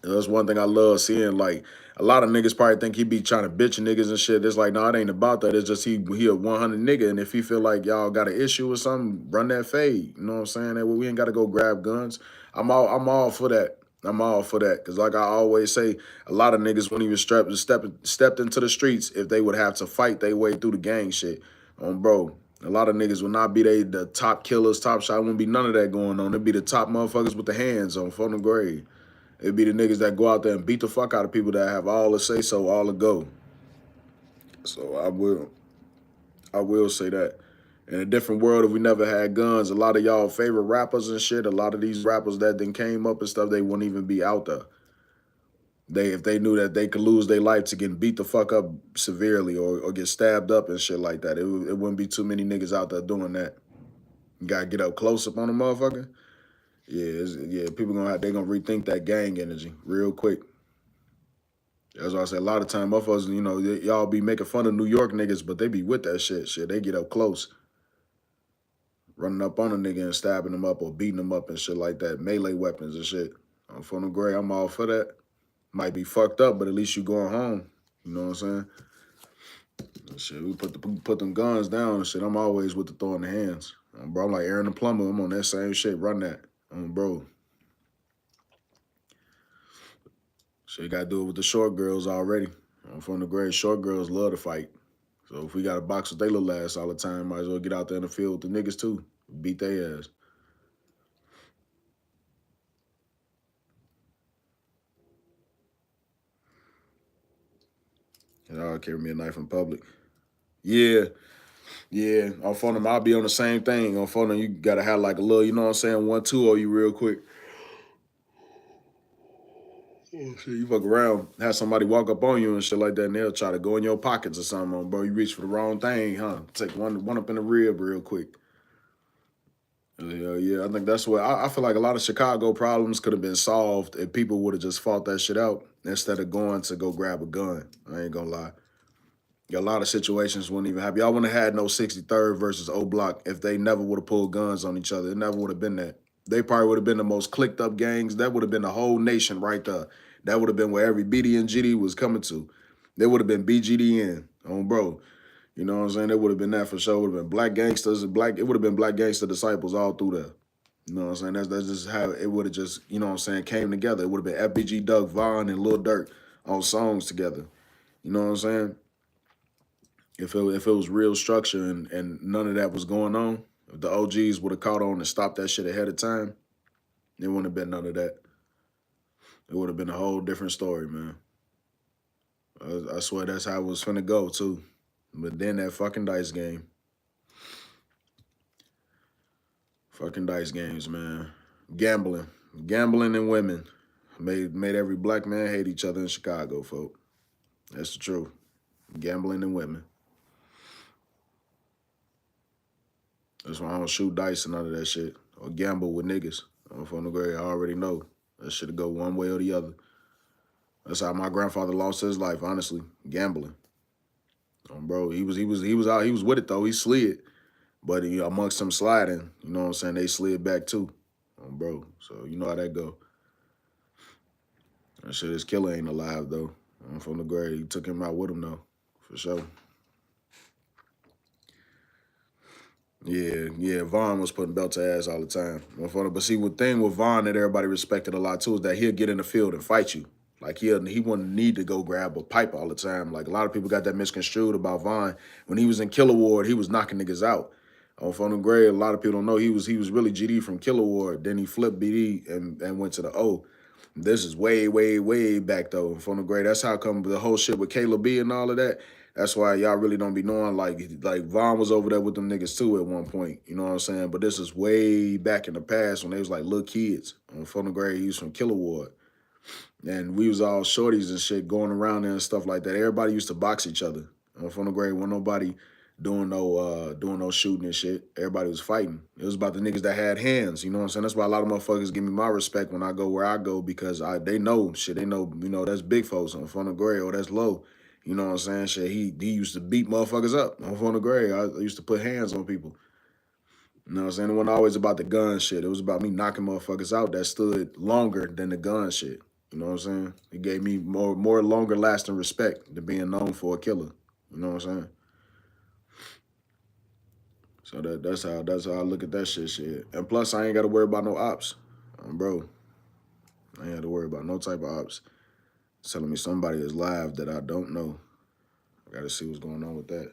And that's one thing I love seeing. Like a lot of niggas probably think he be trying to bitch niggas and shit. It's like, no, it ain't about that. It's just he a 100 nigga, and if he feel like y'all got an issue or something, run that fade. You know what I'm saying? That way we ain't got to go grab guns. I'm all for that. I'm all for that because, like I always say, a lot of niggas wouldn't even stepped into the streets if they would have to fight their way through the gang shit. Bro, a lot of niggas would not be the top killers, top shot. Wouldn't be none of that going on. It'd be the top motherfuckers with the hands on from the grave. It'd be the niggas that go out there and beat the fuck out of people that have all the say so, all the go. So I will say that. In a different world, if we never had guns, a lot of y'all favorite rappers and shit, a lot of these rappers that then came up and stuff, they wouldn't even be out there. If they knew that they could lose their life to getting beat the fuck up severely or get stabbed up and shit like that, it wouldn't be too many niggas out there doing that. You gotta get up close up on a motherfucker. Yeah, people they gonna rethink that gang energy real quick. That's why I say a lot of time, motherfuckers, y'all be making fun of New York niggas, but they be with that shit. Shit, they get up close, running up on a nigga and stabbing them up or beating them up and shit like that. Melee weapons and shit. I'm from the gray. I'm all for that. Might be fucked up, but at least you going home. You know what I'm saying? Shit, we put them guns down and shit. I'm always with the throw in the hands. Bro, I'm like Aaron the plumber. I'm on that same shit. Run that. Bro. So you gotta do it with the short girls already. I'm from the gray. Short girls love to fight. So if we got to box with they little ass all the time, might as well get out there in the field with the niggas too. Beat their ass. And I'll carry me a knife in public. Yeah, yeah. On phone them, I'll be on the same thing. On phone them, you gotta have like a little, you know what I'm saying, 1-2 on you real quick. Oh shit, you fuck around, have somebody walk up on you and shit like that, and they'll try to go in your pockets or something, bro. You reach for the wrong thing, huh? Take one up in the rib real quick. Yeah, I think that's what I feel like a lot of Chicago problems could have been solved if people would have just fought that shit out instead of going to go grab a gun. I ain't gonna lie. A lot of situations wouldn't even happen. Y'all wouldn't have had no 63rd versus O Block if they never would have pulled guns on each other. It never would have been that. They probably would have been the most clicked up gangs. That would have been the whole nation right there. That would have been where every BD and GD was coming to. There would have been BGDN on bro. You know what I'm saying? It would have been that for sure. It would have been black gangsters and black. It would have been black gangster disciples all through there. You know what I'm saying? That's just how it would have just, you know what I'm saying, came together. It would have been FBG, Doug Vaughn, and Lil Durk on songs together. You know what I'm saying? If it was real structure and none of that was going on, if the OGs would have caught on and stopped that shit ahead of time, it wouldn't have been none of that. It would have been a whole different story, man. I swear that's how it was finna go too. But then that fucking dice game. Fucking dice games, man. Gambling. Gambling and women. Made every black man hate each other in Chicago, folk. That's the truth. Gambling and women. That's why I don't shoot dice and none of that shit. Or gamble with niggas. I'm from the grade. I already know. That shit go one way or the other. That's how my grandfather lost his life, honestly. Gambling. Bro, he was out, he was with it though. He slid. But amongst them sliding, you know what I'm saying, they slid back too. Bro. So you know how that go. That shit, his killer ain't alive though. I'm from the grave. He took him out with him though. For sure. Yeah, Vaughn was putting belt to ass all the time. But see, the thing with Vaughn that everybody respected a lot too is that he'll get in the field and fight you. Like he wouldn't need to go grab a pipe all the time. Like a lot of people got that misconstrued about Vaughn. When he was in Killer Ward, he was knocking niggas out. On Phone and Gray, a lot of people don't know he was really GD from Killer Ward. Then he flipped BD and went to the O. This is way, way, way back though. Phone and Gray. That's how come the whole shit with Caleb B and all of that. That's why y'all really don't be knowing, like Vaughn was over there with them niggas too at one point. You know what I'm saying? But this is way back in the past when they was like little kids. On Phone and Gray, he was from Killer Ward. And we was all shorties and shit going around there and stuff like that. Everybody used to box each other. On Phone and Gray, wasn't nobody doing no shooting and shit. Everybody was fighting. It was about the niggas that had hands. You know what I'm saying? That's why a lot of motherfuckers give me my respect when I go where I go because they know shit. They know, that's big folks on Phone and Gray or that's low. You know what I'm saying? Shit, he used to beat motherfuckers up on Phone and Gray. I used to put hands on people. You know what I'm saying? It wasn't always about the gun shit. It was about me knocking motherfuckers out that stood longer than the gun shit. You know what I'm saying? It gave me more longer lasting respect than being known for a killer. You know what I'm saying? So that's how I look at that shit. And plus I ain't gotta worry about no ops. Bro. I ain't had to worry about no type of ops. It's telling me somebody is live that I don't know. I gotta see what's going on with that.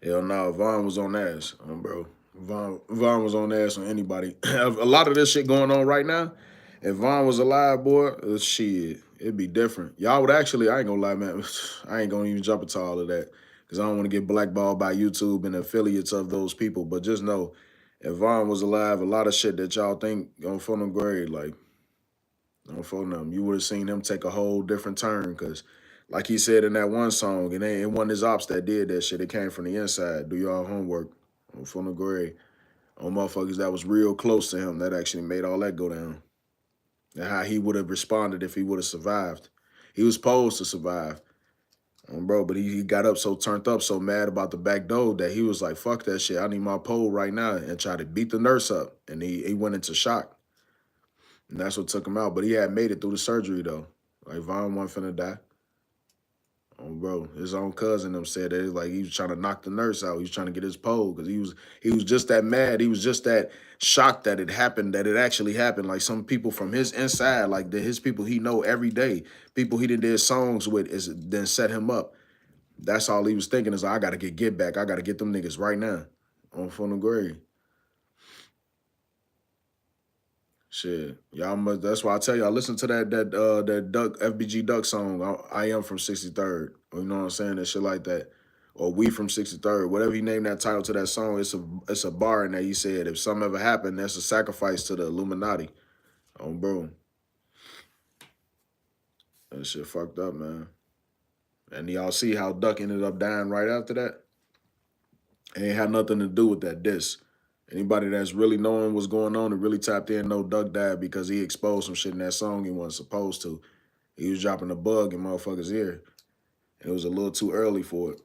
Hell no, Vaughn was on ass, bro. Vaughn was on ass on anybody. A lot of this shit going on right now. If Vaughn was alive, boy, shit, it'd be different. Y'all would actually, I ain't gonna lie, man. I ain't gonna even jump into all of that because I don't want to get blackballed by YouTube and affiliates of those people. But just know, if Vaughn was alive, a lot of shit that y'all think on phone them grade, like on phone them, you would have seen him take a whole different turn because. Like he said in that one song, it wasn't his ops that did that shit. It came from the inside. Do y'all homework on Phone the Grade on motherfuckers that was real close to him that actually made all that go down. And how he would have responded if he would have survived. He was supposed to survive, bro, but he got up so turned up, so mad about the back door that he was like, fuck that shit. I need my pole right now and tried to beat the nurse up. And he went into shock. And that's what took him out. But he had made it through the surgery, though. Like, Vaughn wasn't finna die. Bro, his own cousin them said that like he was trying to knock the nurse out. He was trying to get his pole because he was just that mad. He was just that shocked that it happened, that it actually happened. Like some people from his inside, like his people he know every day, people he did songs with, is then set him up. That's all he was thinking is I gotta get back. I gotta get them niggas right now on Phone and Grade. Shit, y'all must. That's why I tell y'all listen to that Duck FBG Duck song. I am from 63rd. You know what I'm saying? That shit like that, or we from 63rd. Whatever he named that title to that song, it's a bar in there. He said if something ever happened, that's a sacrifice to the Illuminati. Bro, that shit fucked up, man. And y'all see how Duck ended up dying right after that. It ain't had nothing to do with that diss. Anybody that's really knowing what's going on and really tapped in, no Duck died because he exposed some shit in that song he wasn't supposed to. He was dropping a bug in motherfuckers' ear. And it was a little too early for it.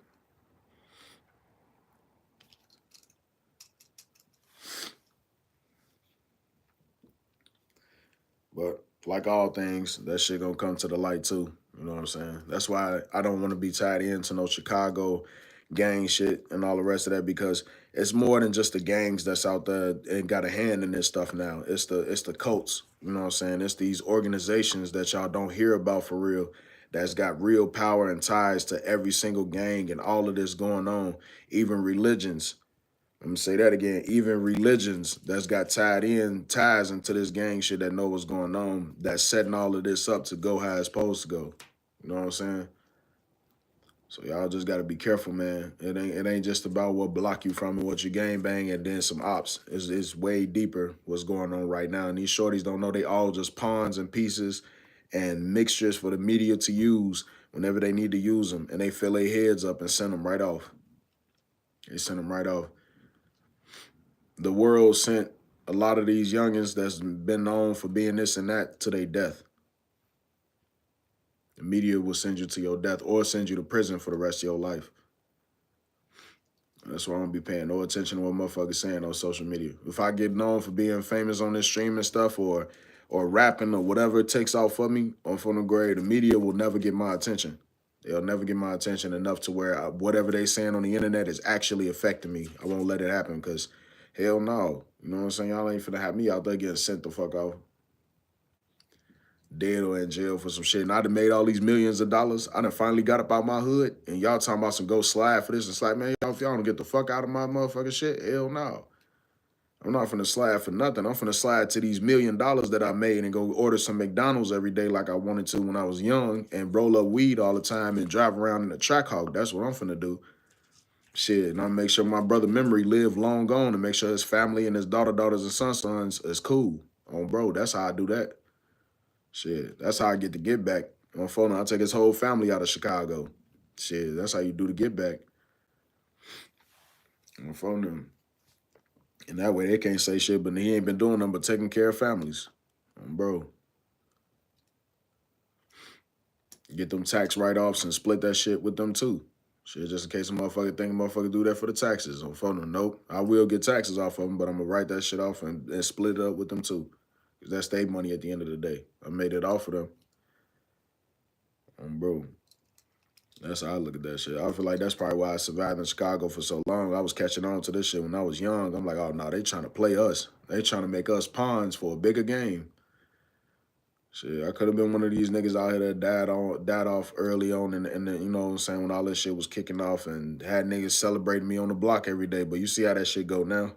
But like all things, that shit gonna come to the light too. You know what I'm saying? That's why I don't want to be tied into no Chicago gang shit and all the rest of that, because it's more than just the gangs that's out there and got a hand in this stuff now. It's the cults. You know what I'm saying? It's these organizations that y'all don't hear about for real, that's got real power and ties to every single gang and all of this going on. Even religions. I'm gonna say that again. Even religions that's got ties into this gang shit that know what's going on, that's setting all of this up to go how it's supposed to go. You know what I'm saying? So y'all just gotta be careful, man. It ain't just about what block you from and what you gang bang and then some ops. It's way deeper what's going on right now. And these shorties don't know they all just pawns and pieces and mixtures for the media to use whenever they need to use them. And they fill their heads up and send them right off. They send them right off. The world sent a lot of these youngins that's been known for being this and that to their death. The media will send you to your death or send you to prison for the rest of your life. That's why I don't be paying no attention to what motherfuckers saying on social media. If I get known for being famous on this streaming stuff or rapping or whatever it takes out for me on Phone and Grade, the media will never get my attention. They'll never get my attention enough to where whatever they saying on the internet is actually affecting me. I won't let it happen because hell no. You know what I'm saying? Y'all ain't finna have me out there getting sent the fuck off. Dead or in jail for some shit. And I done made all these millions of dollars. I done finally got up out my hood. And y'all talking about some go slide for this. It's like, man, if y'all don't get the fuck out of my motherfucking shit, hell no. I'm not finna slide for nothing. I'm finna slide to these $1 million that I made and go order some McDonald's every day like I wanted to when I was young and roll up weed all the time and drive around in a track hawk. That's what I'm finna do. Shit, and I make sure my brother memory live long gone and make sure his family and his daughters and sons is cool. Oh, bro, that's how I do that. Shit, that's how I get the get back. On phone, I take his whole family out of Chicago. Shit, that's how you do the get back. On phone them. And that way they can't say shit, but he ain't been doing nothing but taking care of families. Bro. Get them tax write-offs and split that shit with them too. Shit, just in case a motherfucker think a motherfucker do that for the taxes. On phone them, nope. I will get taxes off of them, but I'm gonna write that shit off and split it up with them too. Because that's their money at the end of the day. I made it off of them. Bro. That's how I look at that shit. I feel like that's probably why I survived in Chicago for so long. I was catching on to this shit when I was young. I'm like, oh no, they trying to play us. They trying to make us pawns for a bigger game. Shit, I could have been one of these niggas out here that died off early on, and you know what I'm saying, when all this shit was kicking off and had niggas celebrating me on the block every day. But you see how that shit go now.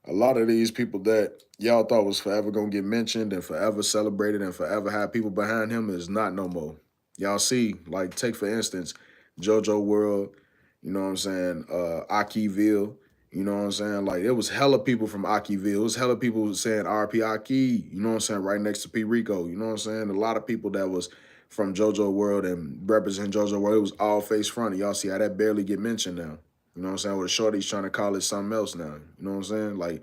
A lot of these people that y'all thought was forever gonna get mentioned and forever celebrated and forever have people behind him is not no more. Y'all see, like, take for instance, JoJo World, you know what I'm saying, Akiville, you know what I'm saying? Like, it was hella people from Akiville. It was hella people saying RP Aki, you know what I'm saying, right next to P. Rico, you know what I'm saying? A lot of people that was from JoJo World and represent JoJo World, it was all face front. Y'all see how that barely get mentioned now. You know what I'm saying? Where the shorty's trying to call it something else now. You know what I'm saying? Like,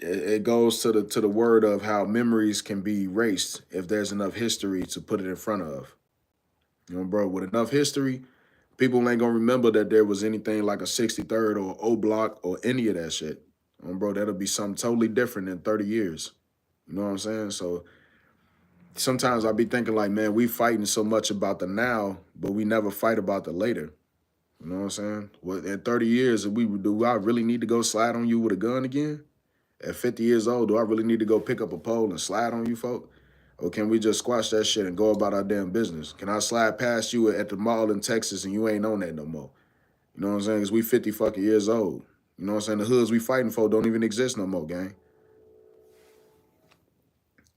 it goes to the word of how memories can be erased if there's enough history to put it in front of. You know, bro, with enough history, people ain't gonna remember that there was anything like a 63rd or O Block or any of that shit. Bro, that'll be something totally different in 30 years. You know what I'm saying? So sometimes I be thinking like, man, we fighting so much about the now, but we never fight about the later. You know what I'm saying? Well, in 30 years, do I really need to go slide on you with a gun again? At 50 years old, do I really need to go pick up a pole and slide on you, folk? Or can we just squash that shit and go about our damn business? Can I slide past you at the mall in Texas and you ain't on that no more? You know what I'm saying? Because we 50 fucking years old. You know what I'm saying? The hoods we fighting for don't even exist no more, gang.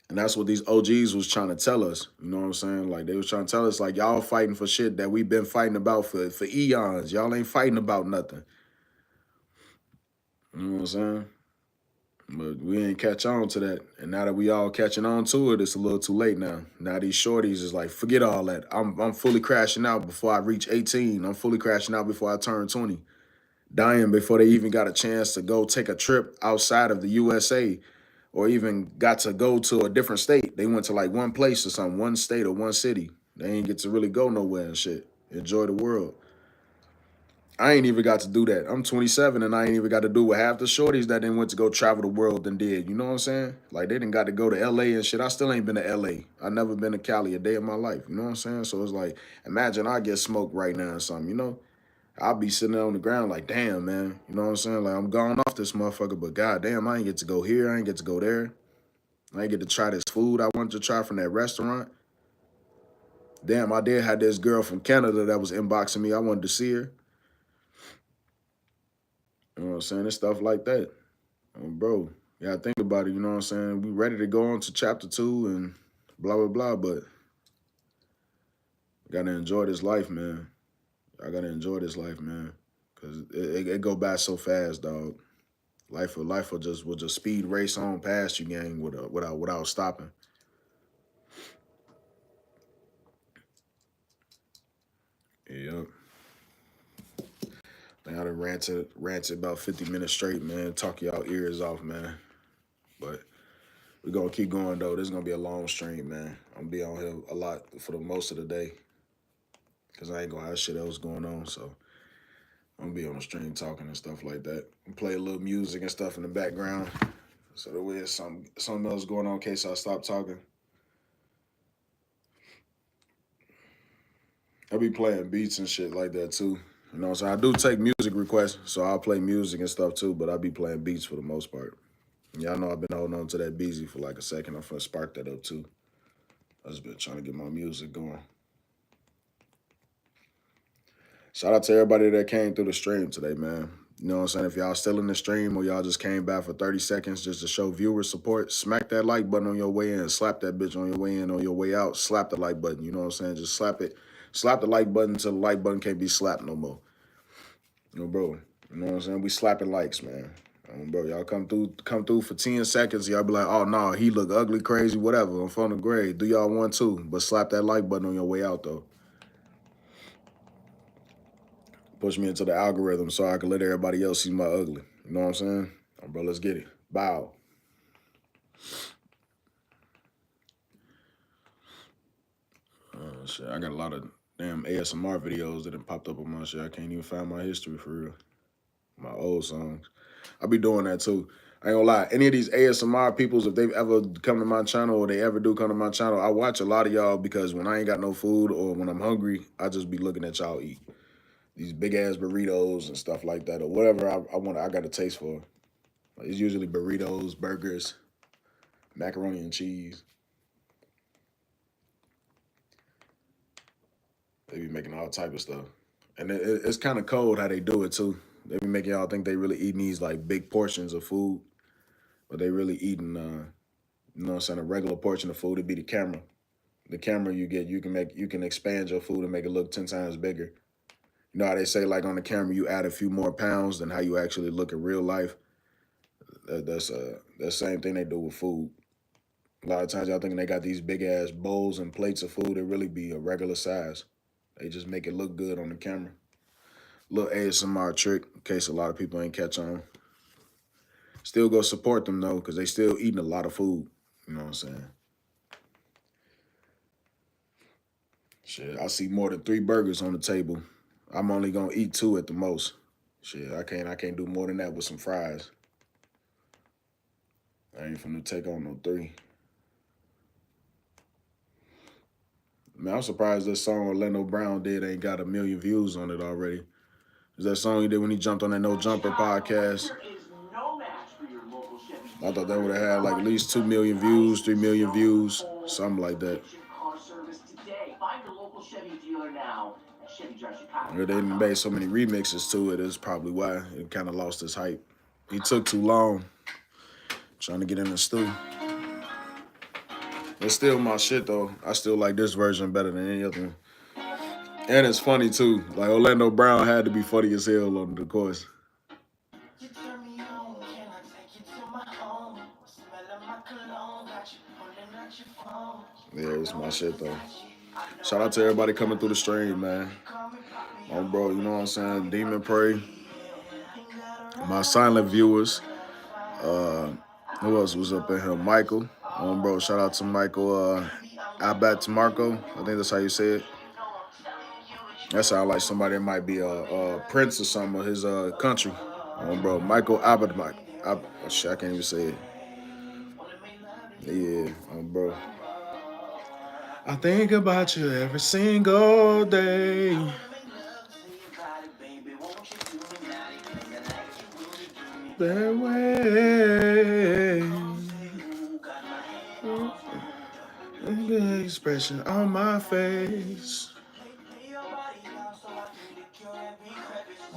And that's what these OGs was trying to tell us. You know what I'm saying? Like, they was trying to tell us, like, y'all fighting for shit that we've been fighting about for eons. Y'all ain't fighting about nothing. You know what I'm saying? But we ain't catch on to that. And now that we all catching on to it, it's a little too late now. Now these shorties is like, forget all that. I'm fully crashing out before I reach 18. I'm fully crashing out before I turn 20. dying before they even got a chance to go take a trip outside of the USA or even got to go to a different state. They went to like one place or something, one state or one city. They ain't get to really go nowhere and shit. Enjoy the world. I ain't even got to do that. I'm 27 and I ain't even got to do what half the shorties that then went to go travel the world and did. You know what I'm saying? Like they didn't got to go to LA and shit. I still ain't been to LA. I never been to Cali a day in my life. You know what I'm saying? So it's like, imagine I get smoked right now or something, you know? I'll be sitting there on the ground like, damn, man. You know what I'm saying? Like I'm gone off this motherfucker, but goddamn, I ain't get to go here. I ain't get to go there. I ain't get to try this food I wanted to try from that restaurant. Damn, I did have this girl from Canada that was inboxing me. I wanted to see her. You know what I'm saying? It's stuff like that. Bro, yeah, think about it. You know what I'm saying? We ready to go on to chapter 2 and blah, blah, blah, but gotta enjoy this life, man. I gotta enjoy this life, man. Because it go by so fast, dog. Life will just speed race on past you, gang, without stopping. Yep. I think I done ranted about 50 minutes straight, man. Talk y'all ears off, man. But we're gonna keep going though. This is gonna be a long stream, man. I'm gonna be on here a lot for the most of the day. Cause I ain't gonna have shit else going on. So I'm gonna be on the stream talking and stuff like that. And play a little music and stuff in the background. So that way there's something else going on in case I stop talking. I'll be playing beats and shit like that too. You know, so I do take music requests, so I'll play music and stuff too, but I'll be playing beats for the most part. Y'all know I've been holding on to that Beezy for like a second. I'm finna spark that up too. I just been trying to get my music going. Shout out to everybody that came through the stream today, man. You know what I'm saying? If y'all still in the stream or y'all just came back for 30 seconds just to show viewer support, smack that like button on your way in, slap that bitch on your way in, on your way out, slap the like button. You know what I'm saying? Just slap it. Slap the like button until the like button can't be slapped no more. You know, bro. You know what I'm saying? We slapping likes, man. Bro, y'all come through for 10 seconds. Y'all be like, oh, no, he look ugly, crazy, whatever. I'm from the grade. Do y'all want to? But slap that like button on your way out, though. Push me into the algorithm so I can let everybody else see my ugly. You know what I'm saying? Bro, let's get it. Bow. Shit, I got a lot of damn ASMR videos that have popped up on my shit. I can't even find my history for real. My old songs. I be doing that too. I ain't gonna lie. Any of these ASMR peoples, if they've ever come to my channel or they ever do come to my channel, I watch a lot of y'all because when I ain't got no food or when I'm hungry, I just be looking at y'all eat. These big ass burritos and stuff like that or whatever I got a taste for. Like, it's usually burritos, burgers, macaroni and cheese. They be making all type of stuff. And it's kind of cold how they do it too. They be making y'all think they really eating these like big portions of food, but they really eating, you know what I'm saying, a regular portion of food. It'd be the camera. The camera you get, you can expand your food and make it look 10 times bigger. You know how they say like on the camera you add a few more pounds than how you actually look in real life. That's the same thing they do with food. A lot of times y'all thinking they got these big ass bowls and plates of food. It really be a regular size. They just make it look good on the camera. Little ASMR trick in case a lot of people ain't catch on. Still go support them though, because they still eating a lot of food. You know what I'm saying? Shit, I see more than 3 burgers on the table. I'm only gonna eat 2 at the most. Shit, I can't do more than that with some fries. I ain't finna take on no 3. Man, I'm surprised this song Orlando Brown did ain't got 1 million views on it already. Is that song he did when he jumped on that No Jumper podcast? I thought that would have had like at least 2 million views, 3 million views, something like that. They didn't made so many remixes to it. Is probably why it kind of lost its hype. He took too long trying to get in the stew. It's still my shit though. I still like this version better than any other one. And it's funny too. Like Orlando Brown had to be funny as hell on the course. Yeah, it's my shit though. Shout out to everybody coming through the stream, man. Bro, you know what I'm saying? Demon Prey. My silent viewers. Uh, who else was up in here? Michael. Bro, shout out to Michael. Abat Marco. I think that's how you say it. That sounds like somebody that might be a prince or something of his country. Bro, Michael Abed Mike. Shit, I can't even say it. Yeah, bro. I think about you every single day. That way. The expression on my face.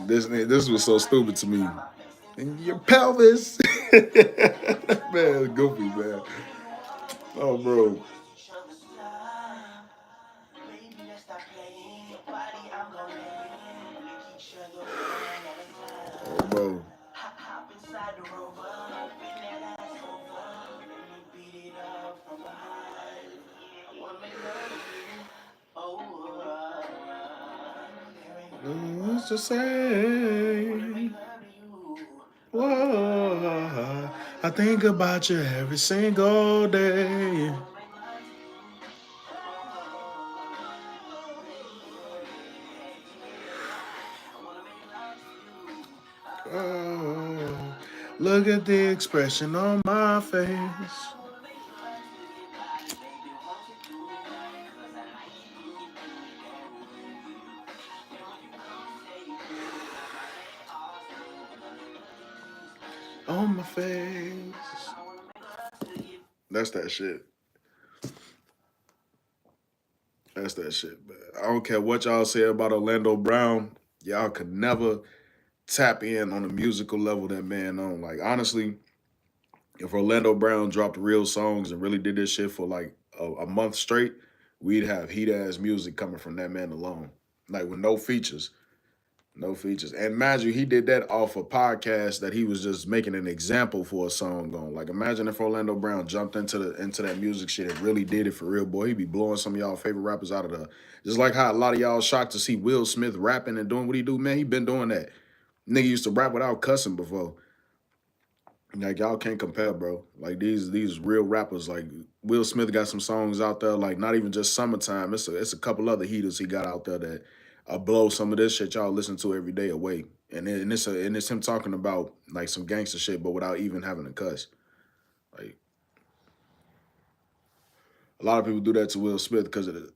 This was so stupid to me. In your pelvis. Man, goofy, man. Oh, bro. Oh, bro. What's to say? Whoa, I think about you every single day. Oh, look at the expression on my face. On my face. That's that shit. That's that shit, man. I don't care what y'all say about Orlando Brown. Y'all could never tap in on the musical level that man on. Like, honestly, if Orlando Brown dropped real songs and really did this shit for like a month straight, we'd have heat ass music coming from that man alone. Like, with no features. No features. And mind you, he did that off a podcast that he was just making an example for a song on. Like, imagine if Orlando Brown jumped into that music shit and really did it for real, boy. He'd be blowing some of y'all favorite rappers out of the. Just like how a lot of y'all shocked to see Will Smith rapping and doing what he do, man. He been doing that. Nigga used to rap without cussing before. Like, y'all can't compare, bro. Like, these real rappers, like Will Smith got some songs out there, like not even just summertime. It's a couple other heaters he got out there that blow some of this shit y'all listen to every day away. And it's him talking about like some gangster shit, but without even having to cuss. Like, a lot of people do that to Will Smith because of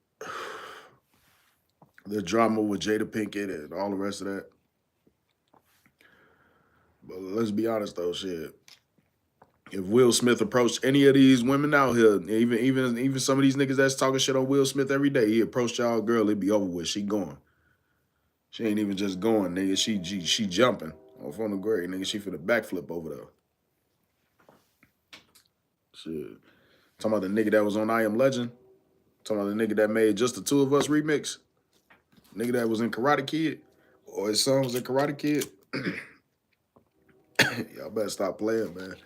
the drama with Jada Pinkett and all the rest of that. But let's be honest though, shit. If Will Smith approached any of these women out here, even some of these niggas that's talking shit on Will Smith every day, he approached y'all girl, it'd be over with. She going. She ain't even just going, nigga. She jumping off on the grade, nigga. She finna backflip over there. Shit. Talking about the nigga that was on I Am Legend. Talking about the nigga that made Just the Two of Us remix. Nigga that was in Karate Kid. Or his son was in Karate Kid. Y'all better stop playing, man.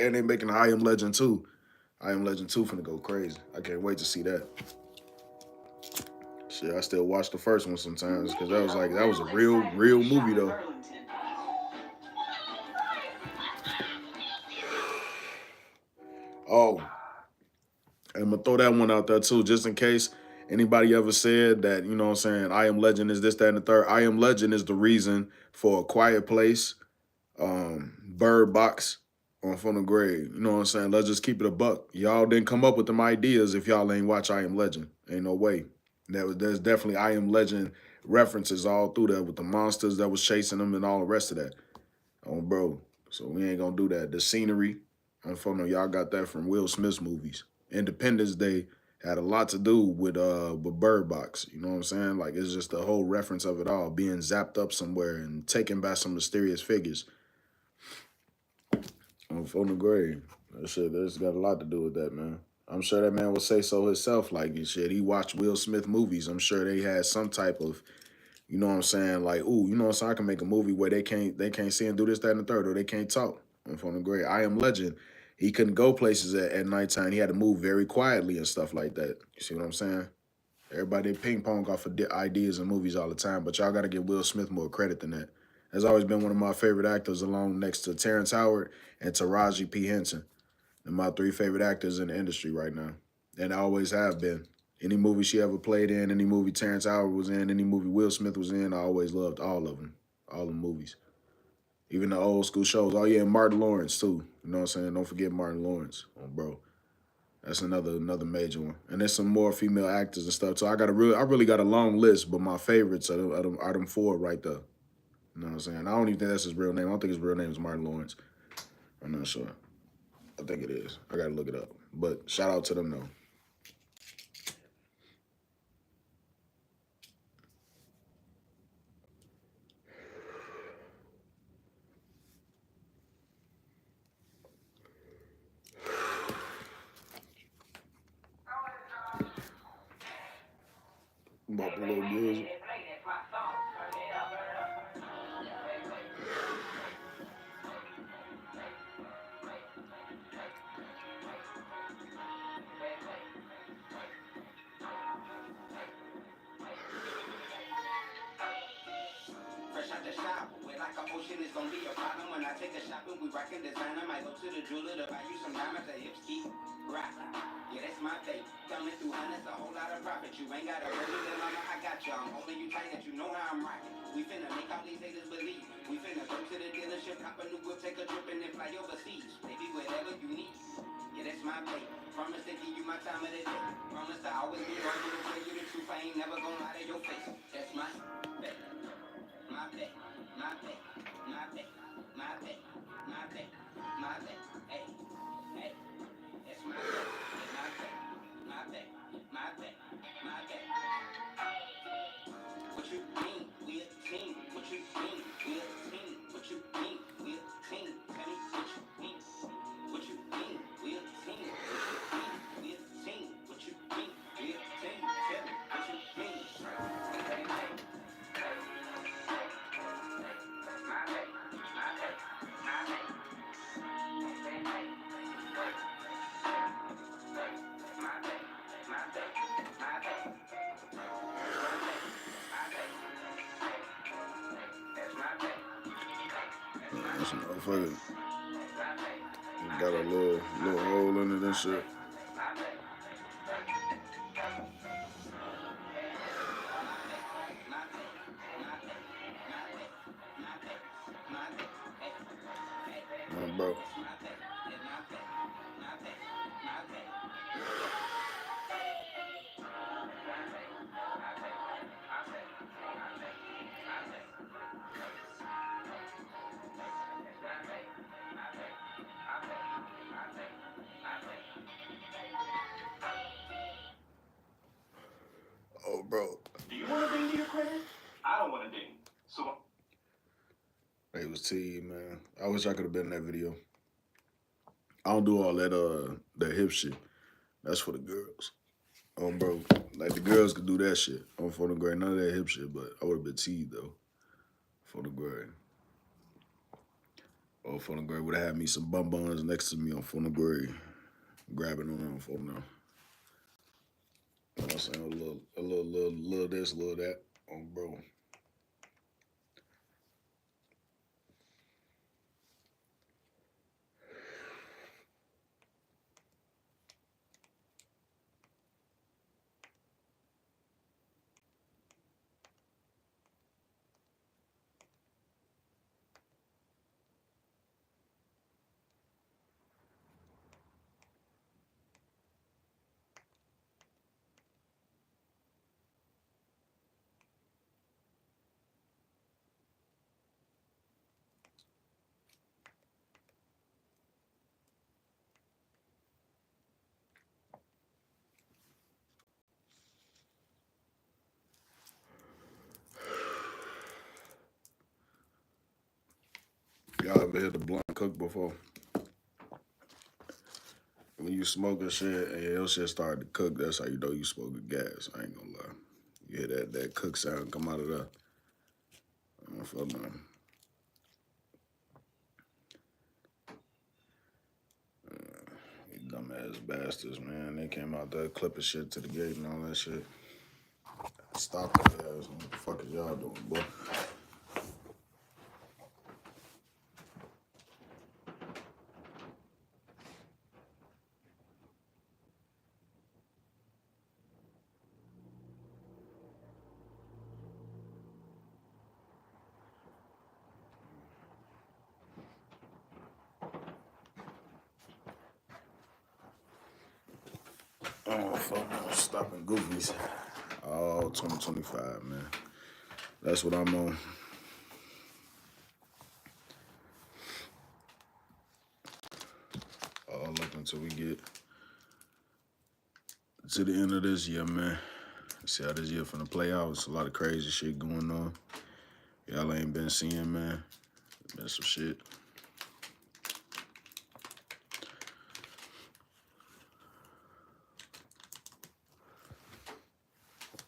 And they making I Am Legend 2. I Am Legend 2 finna go crazy. I can't wait to see that. Shit, I still watch the first one sometimes because that was a real movie though. Oh, and I'm gonna throw that one out there too, just in case anybody ever said that, you know what I'm saying, I Am Legend is this, that, and the third. I Am Legend is the reason for A Quiet Place, Bird Box, on From the Grave. You know what I'm saying? Let's just keep it a buck. Y'all didn't come up with them ideas if y'all ain't watch I Am Legend. Ain't no way. There's definitely I Am Legend references all through there with the monsters that was chasing them and all the rest of that. Oh, bro. So we ain't gonna do that. The scenery, unfortunately, y'all got that from Will Smith's movies. Independence Day had a lot to do with Bird Box. You know what I'm saying? Like, it's just the whole reference of it all being zapped up somewhere and taken by some mysterious figures. From the grave. That shit, that's got a lot to do with that, man. I'm sure that man would say so himself. Like, shit, he watched Will Smith movies. I'm sure they had some type of, you know what I'm saying, like, ooh, you know what I'm saying, I can make a movie where they can't see and do this, that, and the third, or they can't talk. From the grave. I Am Legend he couldn't go places at nighttime. He had to move very quietly and stuff like that. You see what I'm saying? Everybody ping pong off of ideas and movies all the time, but y'all got to give Will Smith more credit than that. Has always been one of my favorite actors, along next to Terrence Howard and Taraji P. Henson. They're my three favorite actors in the industry right now, and I always have been. Any movie she ever played in, any movie Terrence Howard was in, any movie Will Smith was in, I always loved all of them, all the movies. Even the old school shows. Oh yeah, Martin Lawrence too. You know what I'm saying? Don't forget Martin Lawrence, oh, bro. That's another major one. And there's some more female actors and stuff. So I really got a long list, but my favorites are them four right there. You know what I'm saying? I don't even think that's his real name. I don't think his real name is Martin Lawrence. I'm not sure. I think it is. I gotta look it up. But shout out to them though. Buffalo Bills. Fresh out the shop, wet like an ocean is gonna be a problem when I take a shopping. We rockin' designer, might go to the jeweler to buy you some diamonds. The hips keep rock. Yeah, that's my thing. Coming through hundreds, a whole lot of profit. You ain't gotta worry, little mama, I got you. I'm holding you tight, that you know how I'm rocking. We finna make all these haters believe. We finna go to the dealership, cop a new whip, take a trip, and then fly overseas. Baby, whatever you need. Yeah, that's my pay. Promise to give you my time of the day. Promise to always be right here to tell you the truth. I ain't never gonna lie to your face. That's my pay. My pay. My pay. My pay. My pay. My pay. My pay. Hey. Hey. That's my pay. My pay. My pay. My pay. My pay. What you mean? We a team. What you mean? We a team. What you mean? We a team. Tell me what you mean. What you mean? We a team. What you mean? We a team. What you mean? We a team. Tell me what you mean. That's a motherfucker. Got a little hole in it and shit. Bro. Oh, bro. Do you want to ding to your credit? I don't want to ding. So. Hey, it was T, man. I wish I could have been in that video. I don't do all that hip shit. That's for the girls. Bro. Like the girls could do that shit on photograph. None of that hip shit, but I would have been teed though. Photograph. Oh, photograph would have had me some bum buns next to me on photograph. Grabbing on them for now. You know what I'm saying? A little this, a little that. Bro. Y'all ever hit the blunt cook before? When you smoking shit and your shit start to cook, that's how you know you smoking gas. I ain't gonna lie. You hear that cook sound come out of there. I don't feel nothing. Ass bastards, man. They came out there clipping shit to the gate and all that shit. Stop that ass. What the fuck is y'all doing, boy? Oh, fuck, I'm stopping goofies. Oh, 2025, man. That's what I'm on. All up until we get to the end of this year, man. See how this year finna play out. It's a lot of crazy shit going on. Y'all ain't been seeing, man. Been some shit.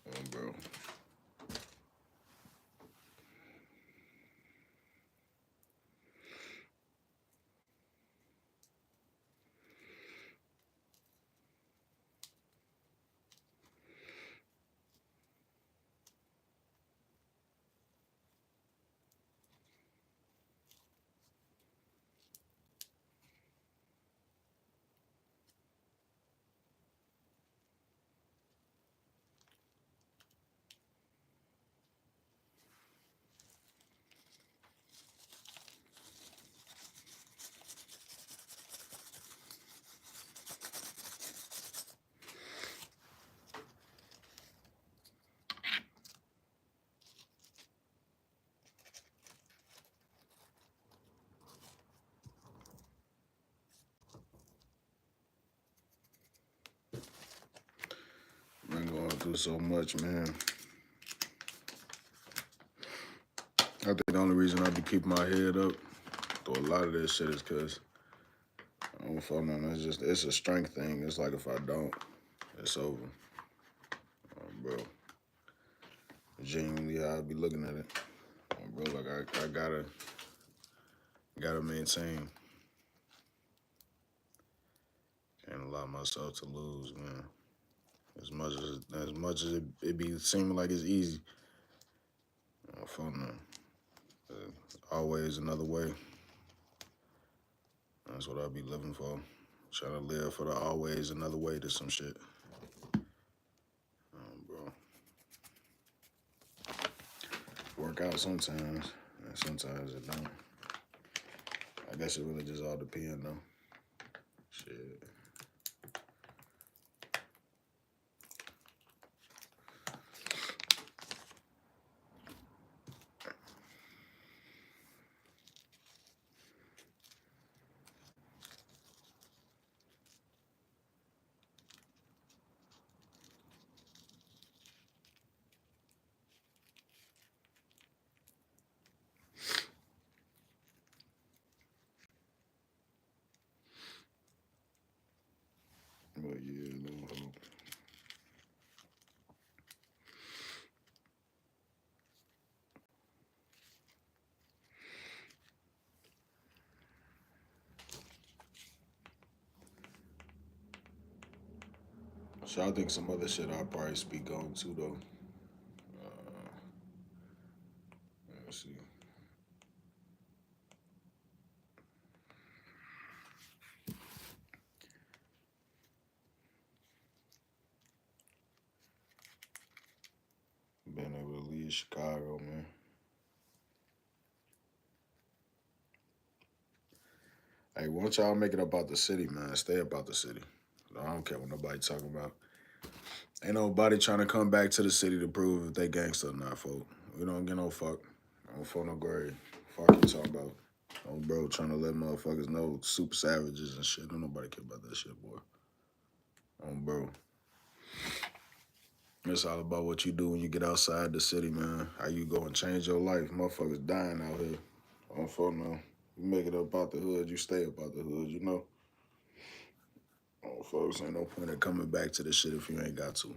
Oh, bro. Been going through so much, man. I think the only reason I be keeping my head up through a lot of this shit is because I don't fuck nothing. It's a strength thing. It's like if I don't, it's over. Bro. Genuinely, how I be looking at it. Bro, like I gotta maintain. Can't allow myself to lose, man. As much as it be seeming like it's easy. I don't fuck nothing. Always another way. That's what I be living for. Trying to live for the always another way to some shit. Bro. Work out sometimes, and sometimes it don't. I guess it really just all depends, though. Shit. But yeah, no hope. So I think some other shit I'll probably speak on too, though. Let's see. Being able to leave Chicago, man. Hey, once y'all make it up out the city, man, stay up out the city. I don't care what nobody talking about. Ain't nobody trying to come back to the city to prove if they gangster or not, folk. We don't get no fuck. I don't fuck no grade. Fuck you talking about. Oh, bro, trying to let motherfuckers know super savages and shit. Don't nobody care about that shit, boy. Oh, bro. It's all about what you do when you get outside the city, man. How you go and change your life. Motherfuckers dying out here. I don't fuck no. You make it up out the hood, you stay up out the hood, you know? Oh, folks, ain't no point in coming back to this shit if you ain't got to.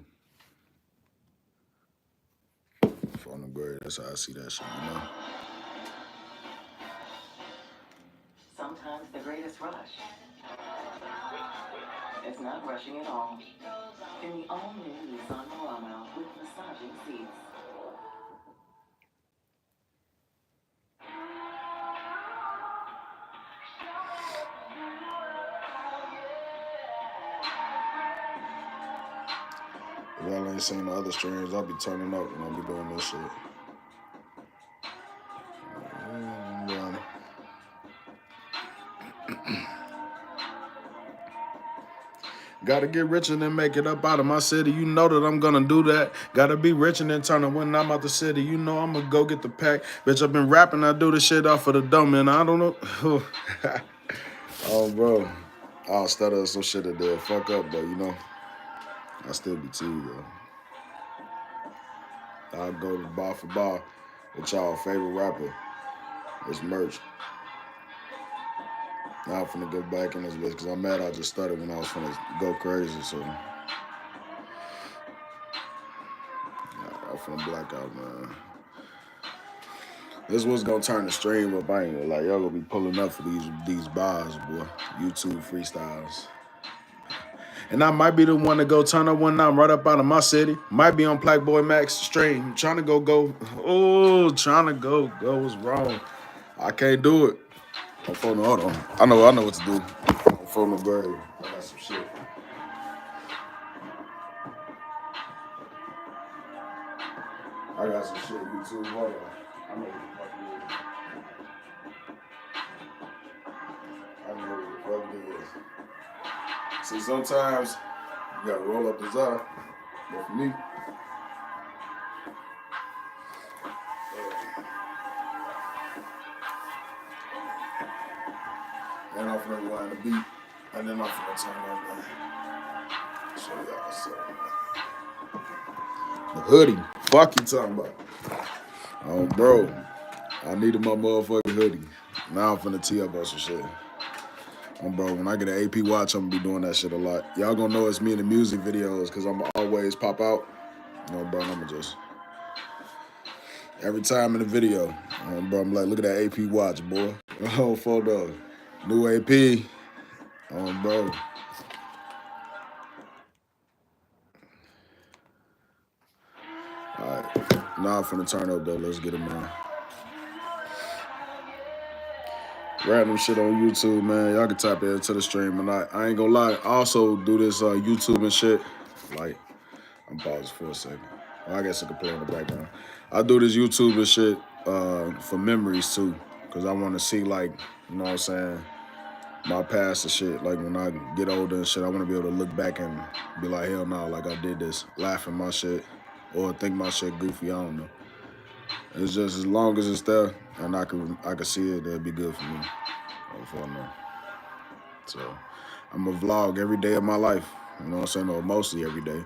Fuck no grade, that's how I see that shit, you know? Sometimes the greatest rush It's not rushing at all. In the all-new Nissan Murano with massaging seats. If y'all ain't seen the other streams, I'll be turning up when I be doing this shit. Yeah. Gotta get rich and then make it up out of my city. You know that I'm gonna do that. Gotta be rich and then turn it when I'm out the city. You know I'm gonna go get the pack. Bitch, I've been rapping. I do this shit off of the dome, and I don't know. Oh, bro. I'll stutter some shit that they'll fuck up, but you know, I still be T, though. I'll go to bar for bar with y'all favorite rapper. It's merch. Now I'm finna get back in this bitch because I'm mad I just started when I was finna go crazy, so. Yeah, I'm finna black out, man. This was gonna turn the stream up. I ain't gonna lie. Y'all gonna be pulling up for these bars, boy. YouTube freestyles. And I might be the one to go turn up one night right up out of my city. Might be on Black Boy Max stream. Trying to go. Oh, trying to go was wrong. I can't do it. I'm phoning, hold on. I know what to do. I'm phoning the bird. I got some shit. I got some shit, YouTube. Hold on. I know what the fuck it is. I know what the fuck it is. See, sometimes you gotta roll up the czar. But for me, and I'm finna rewind the beat, and then I'm finna turn on that. Show y'all something. The hoodie. Fuck you talking about. Oh, bro. I needed my motherfucking hoodie. Now I'm finna tee up on some shit. Bro, when I get an AP watch, I'm gonna be doing that shit a lot. Y'all gonna know it's me in the music videos because I'm always pop out. Bro, I'm just every time in the video, bro, I'm like, look at that AP watch, boy. Oh, photo, new AP, bro. All right, now I'm finna turn up though. Let's get it, man. Random shit on YouTube, man. Y'all can tap into the stream, and I ain't gonna lie. I also do this YouTube and shit. Like, I'm pausing for a second. Well, I guess I could play in the background. I do this YouTube and shit for memories too, cause I want to see like, you know what I'm saying, my past and shit. Like when I get older and shit, I want to be able to look back and be like, hell no, like I did this, laughing my shit, or think my shit goofy. I don't know. It's just as long as it's there and I can see it, that'd be good for me. I know. So I'm a vlog every day of my life. You know what I'm saying? Or mostly every day.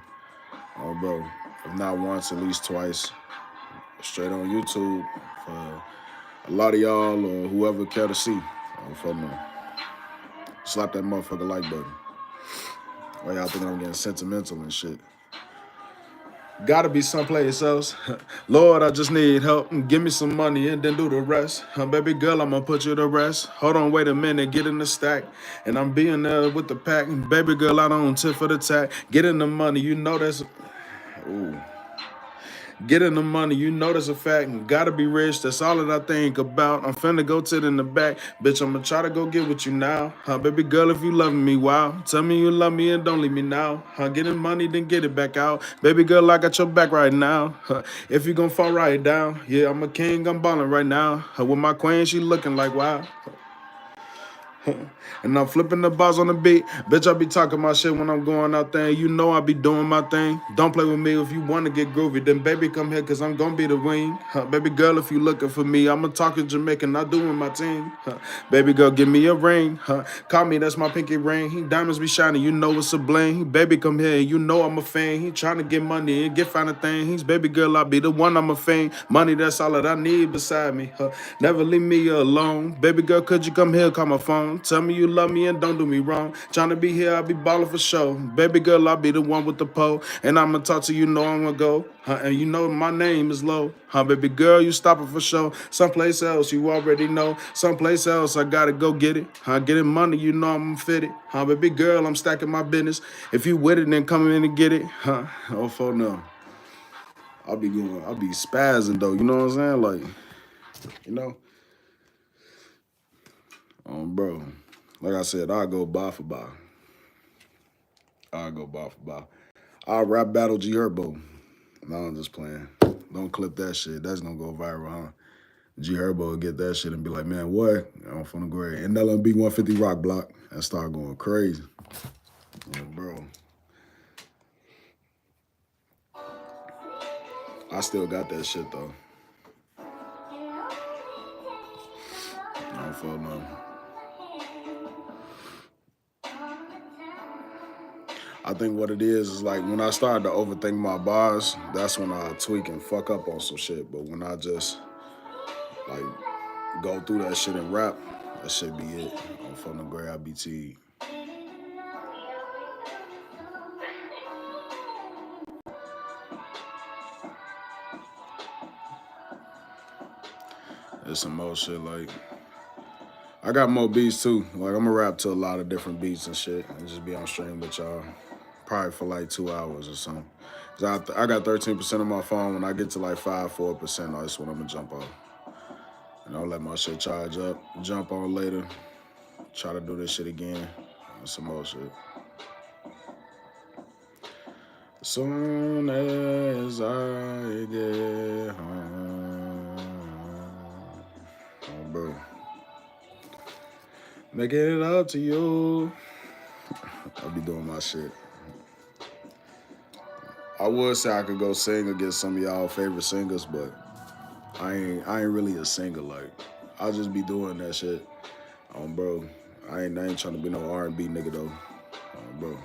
Oh, bro. If not once, at least twice. Straight on YouTube for a lot of y'all or whoever care to see. For me. Slap that motherfucker like button. Why y'all thinking I'm getting sentimental and shit? Gotta be someplace else. Lord, I just need help. Give me some money and then do the rest. Baby girl, I'm gonna put you to rest. Hold on, wait a minute, get in the stack. And I'm being there with the pack. Baby girl, I don't tip for the tack. Get in the money, you know that's... Ooh. Get in the money, you know that's a fact. Gotta be rich, that's all that I think about. I'm finna go to it in the back. Bitch, I'm gonna try to go get with you now. Baby girl, if you loving me, wow. Tell me you love me and don't leave me now. Get in money, then get it back out. Baby girl, I got your back right now. If you gon' fall right down. Yeah, I'm a king, I'm ballin' right now. With my queen, she looking like wow. And I'm flipping the bars on the beat. Bitch, I be talking my shit when I'm going out there. You know I be doing my thing. Don't play with me if you want to get groovy. Then baby, come here, cause I'm gonna be the wing. Baby girl, if you looking for me, I'm a talking Jamaican, not doing my team. Baby girl, give me a ring. Call me, that's my pinky ring. Diamonds be shining, you know it's a bling. Baby, come here, you know I'm a fan. He trying to get money and get finer things. Baby girl, I be the one, I'm a fan. Money, that's all that I need beside me. Never leave me alone. Baby girl, could you come here, call my phone? strong. Tell me you love me and don't do me wrong. Tryna be here, I be ballin' for sure. Baby girl, I be the one with the pole. And I'ma talk to you, know I'm gonna go. And you know my name is Low. Baby girl, you stoppin' for sure. Someplace else, you already know. Someplace else, I gotta go get it. Getting money, you know I'm fitted. Baby girl, I'm stacking my business. If you with it, then come in and get it. Oh, for no. I'll be spazzing though, you know what I'm saying? Like, you know? Bro. Like I said, I'll go bar for bar. I'll go bar for bar. I'll rap battle G Herbo. No, I'm just playing. Don't clip that shit. That's gonna go viral, huh? G Herbo will get that shit and be like, man, what? I'm from the grade. And LMB 150 Rock Block and start going crazy. Yeah, bro. I still got that shit though. I don't feel no. I think what it is like when I started to overthink my bars, that's when I tweak and fuck up on some shit. But when I just like go through that shit and rap, that should be it. I'm from the gray, I be T. There's some more shit like I got more beats too. Like I'm gonna rap to a lot of different beats and shit and just be on stream with y'all. Probably for like 2 hours or something. Cause I got 13% on my phone. When I get to like 4%, that's when I'm gonna jump off. And I'll let my shit charge up, jump on later, try to do this shit again. And some more shit. Soon as I get home. Oh, bro. Making it up to you. I'll be doing my shit. I would say I could go sing against some of y'all favorite singers, but I ain't really a singer. Like I'll just be doing that shit. Bro. I ain't trying to be no R&B nigga though. Bro.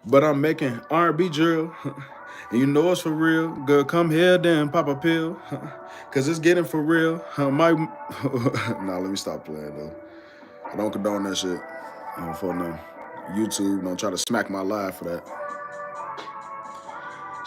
But I'm making R&B drill. And you know it's for real. Girl, come here, then pop a pill. Cause it's getting for real. Nah, let me stop playing though. I don't condone that shit. For no. YouTube, don't try to smack my live for that.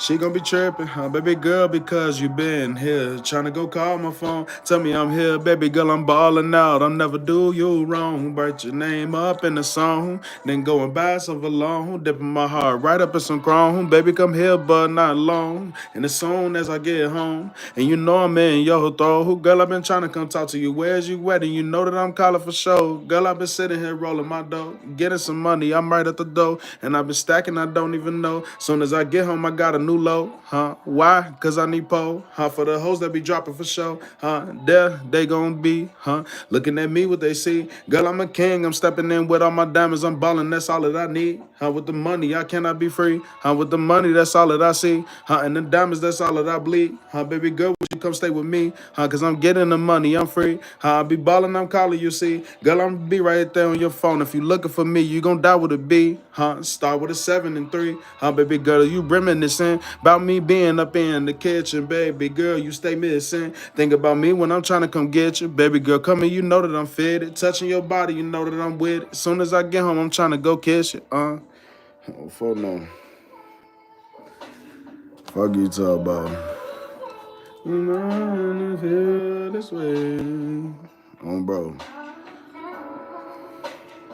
She gonna be tripping, baby girl, because you been here. Tryna go call my phone, tell me I'm here, baby girl, I'm balling out. I'll never do you wrong. Write your name up in the song, then go and buy some alone. Dipping my heart right up in some chrome. Baby, come here, but not alone. And as soon as I get home, and you know I'm in your throw. Girl, I've been trying to come talk to you. Where's you at? And you know that I'm calling for show. Girl, I've been sitting here rolling my dough, getting some money. I'm right at the door, and I've been stacking. I don't even know. Soon as I get home, I got a new low, Why? Cause I need pole, For the hoes that be dropping for show, There they gon' be, Looking at me, what they see. Girl, I'm a king. I'm stepping in with all my diamonds. I'm balling. That's all that I need, With the money, I cannot be free, With the money, that's all that I see, And the diamonds, that's all that I bleed, Baby girl, would you come stay with me, Cause I'm getting the money. I'm free, I be balling. I'm calling you, see. Girl, I'm be right there on your phone. If you looking for me, you gon' die with a B, Start with a 7 and 3, Baby girl, you reminiscing about me being up in the kitchen. Baby girl, you stay missing. Think about me when I'm trying to come get you. Baby girl, come here, you know that I'm fitted. Touching your body, you know that I'm with it. As soon as I get home, I'm trying to go kiss you. Oh, fuck no. Fuck you talk about. Feel this way. Bro.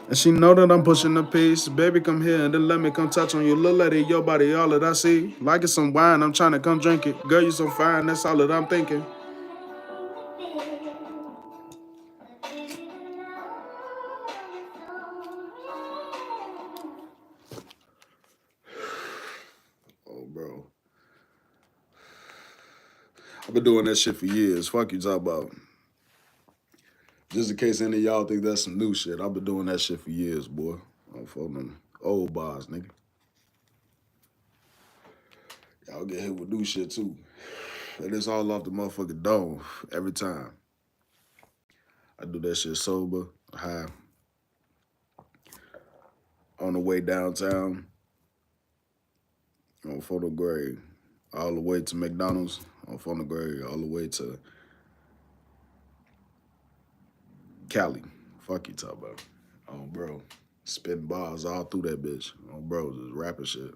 And she know that I'm pushing the piece. Baby, come here and then let me come touch on you. Little lady, your body, all that I see. Like it's some wine, I'm trying to come drink it. Girl, you so fine, that's all that I'm thinking. Oh, bro. I've been doing that shit for years. Fuck you talk about. Just in case any of y'all think that's some new shit, I've been doing that shit for years, boy. I'm for them old bars, nigga. Y'all get hit with new shit too. And it's all off the motherfucking dome every time. I do that shit sober, high, on the way downtown, on Photo Grade, all the way to McDonald's, on Photo Grade, all the way to Cali, Fuck you talk about. Oh, bro. Spitting bars all through that bitch. Oh, bro, just rapping shit.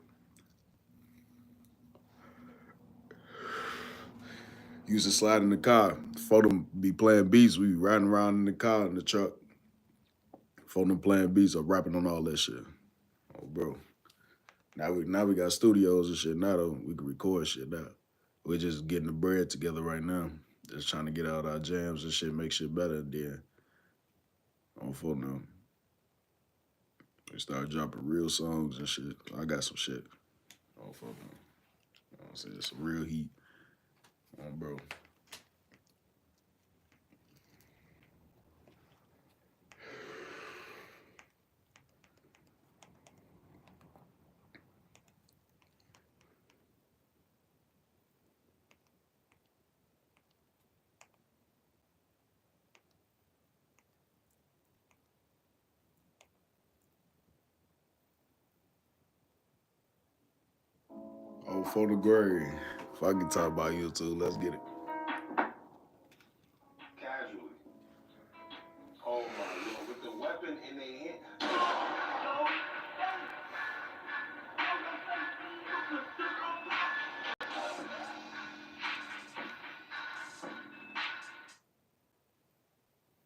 Used to slide in the car. For them be playing beats, we be riding around in the car in the truck. For them playing beats or rapping on all that shit. Oh, bro. Now we got studios and shit. Now though, we can record shit now. We're just getting the bread together right now. Just trying to get out our jams and shit, make shit better. Then on full now. We start dropping real songs and shit. I got some shit. On full now. You know what I'm saying? Some real heat. On bro. Oh, for the grave. If I can talk about you too, let's get it. Casually. Oh my lord, with the weapon in their hand.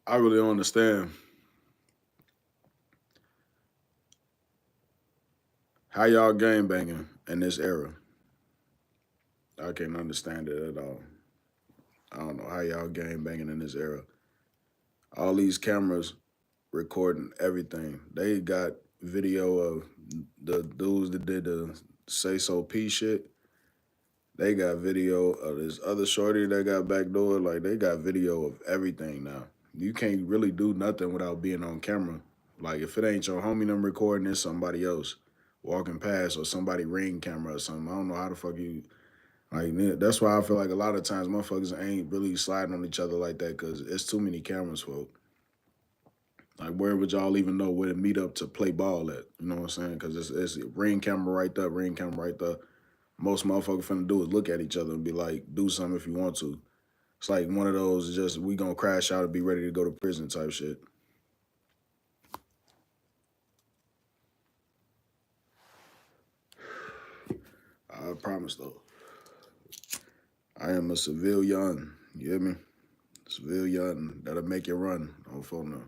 I really don't understand how y'all game banging in this era. I can't understand it at all. I don't know how y'all game banging in this era. All these cameras recording everything. They got video of the dudes that did the Say So P shit. They got video of this other shorty that got backdoor. Like they got video of everything now. You can't really do nothing without being on camera. Like if it ain't your homie them recording, it's somebody else walking past or somebody ring camera or something. I don't know how the fuck you like. That's why I feel like a lot of times motherfuckers ain't really sliding on each other like that because it's too many cameras, folk. Like where would y'all even know where to meet up to play ball at? You know what I'm saying? Because it's ring camera right there, ring camera right there. Most motherfuckers finna do is look at each other and be like, do something if you want to. It's like one of those just we gonna crash out and be ready to go to prison type shit. I promise though. I am a civilian. You hear me? Civilian that'll make you run on phone now.